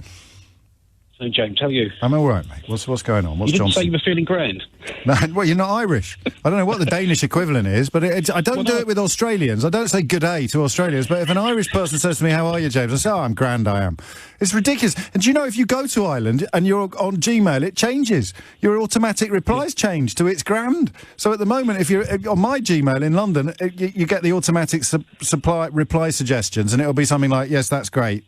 So James, how are you? I'm all right, mate. What's going on? What's you didn't Johnson? say you were feeling grand. No, well, you're not Irish. I don't know what the Danish equivalent is, but I don't do it with Australians. I don't say good day to Australians, but if an Irish person says to me, how are you, James? I say, oh, I'm grand, I am. It's ridiculous. And do you know, if you go to Ireland and you're on Gmail, it changes. Your automatic replies change to it's grand. So at the moment, if you're on my Gmail in London, you get the automatic reply suggestions, and it'll be something like, yes, that's great.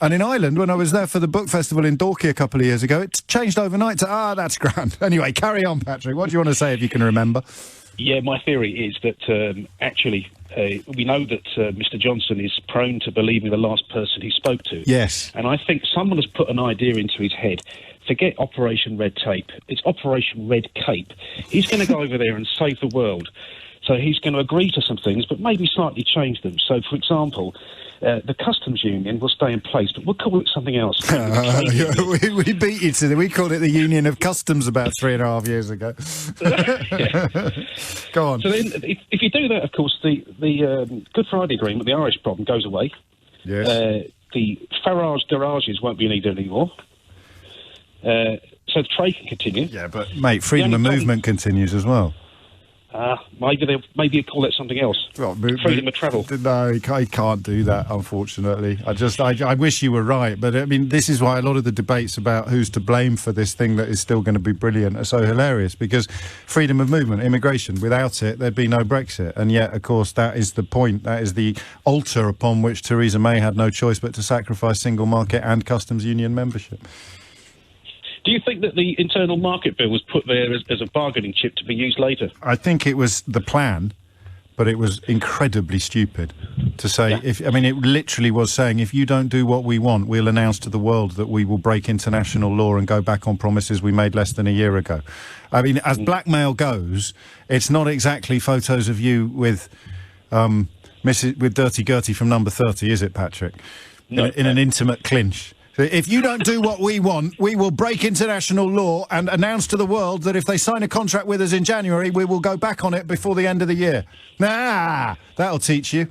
And in Ireland, when I was there for the book festival in Dorky a couple of years ago, it changed overnight to, that's grand. Anyway, carry on, Patrick. What do you want to say, if you can remember? Yeah, my theory is that actually we know that Mr. Johnson is prone to believing the last person he spoke to. Yes. And I think someone has put an idea into his head. Forget Operation Red Tape. It's Operation Red Cape. He's going to go over there and save the world. So he's going to agree to some things, but maybe slightly change them. So, for example, the customs union will stay in place, but we'll call it something else. We beat you to we called it the Union of Customs about 3.5 years ago. Go on. So then, if you do that, of course, the Good Friday Agreement, the Irish problem, goes away. Yes. The Farage garages won't be needed anymore. So the trade can continue. Yeah, but, mate, freedom of movement continues as well. Maybe they'll call that something else. Well, freedom of travel. No, he can't do that, unfortunately. I wish you were right, but I mean, this is why a lot of the debates about who's to blame for this thing that is still going to be brilliant are so hilarious, because freedom of movement, immigration, without it, there'd be no Brexit. And yet, of course, that is the point. That is the altar upon which Theresa May had no choice but to sacrifice single market and customs union membership. Do you think that the internal market bill was put there as a bargaining chip to be used later? I think it was the plan, but it was incredibly stupid to say. Yeah. It literally was saying, if you don't do what we want, we'll announce to the world that we will break international law and go back on promises we made less than a year ago. I mean, as blackmail goes, it's not exactly photos of you with Dirty Gertie from Number 30, is it, Patrick? No, in an intimate clinch. If you don't do what we want, we will break international law and announce to the world that if they sign a contract with us in January, we will go back on it before the end of the year. That'll teach you.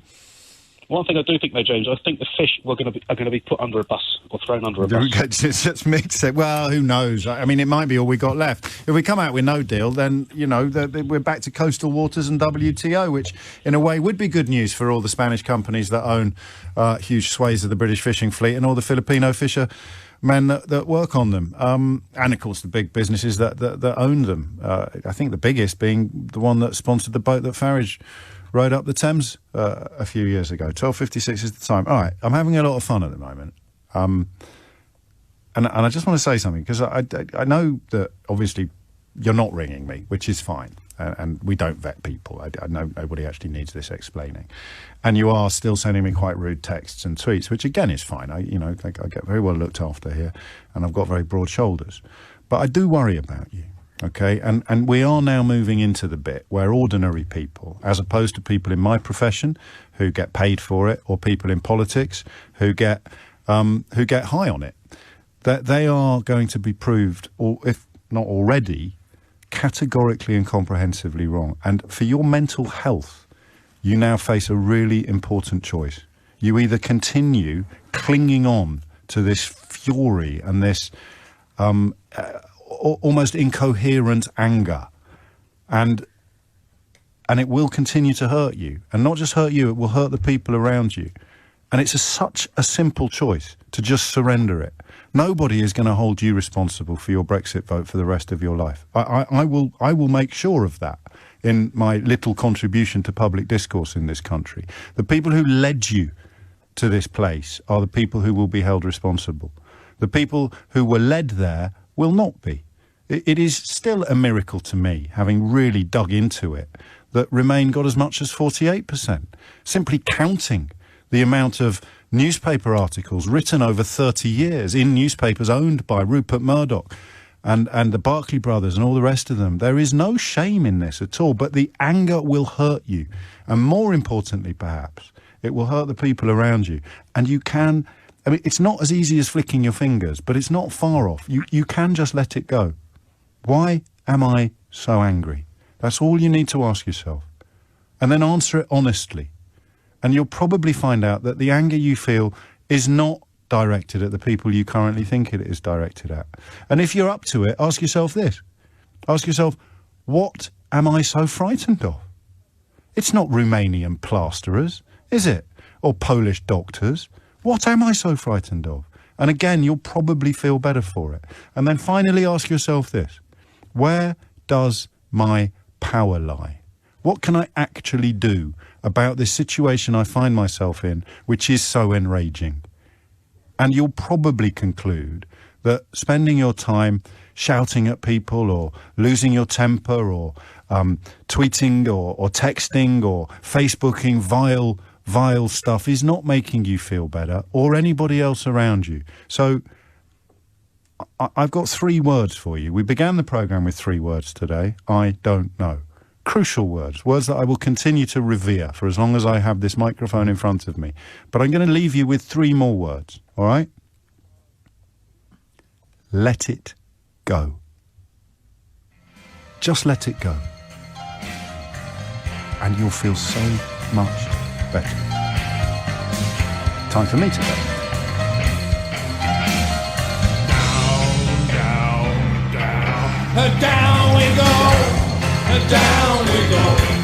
One thing I do think, though, James, I think the fish are going to be put under a bus or thrown under a bus. Just mix it. Well, who knows? I mean, it might be all we got left. If we come out with no deal, then, we're back to coastal waters and WTO, which, in a way, would be good news for all the Spanish companies that own huge swathes of the British fishing fleet and all the Filipino fishermen that work on them. And, of course, the big businesses that own them. I think the biggest being the one that sponsored the boat that Farage rode up the Thames a few years ago. 12:56 is the time. All right, I'm having a lot of fun at the moment. And I just want to say something, because I know that obviously you're not ringing me, which is fine. And we don't vet people. I know nobody actually needs this explaining. And you are still sending me quite rude texts and tweets, which again is fine. I get very well looked after here, and I've got very broad shoulders. But I do worry about you. Okay, and we are now moving into the bit where ordinary people, as opposed to people in my profession who get paid for it, or people in politics who get high on it, that they are going to be proved, or if not already, categorically and comprehensively wrong. And for your mental health, you now face a really important choice. You either continue clinging on to this fury and this almost incoherent anger, and and it will continue to hurt you. And not just hurt you, it will hurt the people around you. And it's such a simple choice to just surrender it. Nobody is going to hold you responsible for your Brexit vote for the rest of your life. I will make sure of that in my little contribution to public discourse in this country. The people who led you to this place are the people who will be held responsible. The people who were led there will not be. It is still a miracle to me, having really dug into it, that Remain got as much as 48%. Simply counting the amount of newspaper articles written over 30 years in newspapers owned by Rupert Murdoch and the Barclay brothers and all the rest of them. There is no shame in this at all, but the anger will hurt you. And more importantly, perhaps, it will hurt the people around you. And you can, I mean, it's not as easy as flicking your fingers, but it's not far off. You can just let it go. Why am I so angry? That's all you need to ask yourself. And then answer it honestly. And you'll probably find out that the anger you feel is not directed at the people you currently think it is directed at. And if you're up to it, ask yourself this. Ask yourself, what am I so frightened of? It's not Romanian plasterers, is it? Or Polish doctors. What am I so frightened of? And again, you'll probably feel better for it. And then finally ask yourself this. Where does my power lie? What can I actually do about this situation I find myself in, which is so enraging? And you'll probably conclude that spending your time shouting at people or losing your temper or tweeting or texting or Facebooking vile stuff is not making you feel better or anybody else around you. So I've got 3 words for you. We began the programme with 3 words today. I don't know. Crucial words, words that I will continue to revere for as long as I have this microphone in front of me. But I'm going to leave you with 3 more words, all right? Let it go. Just let it go. And you'll feel so much better. Time for me to go. Down we go, down we go.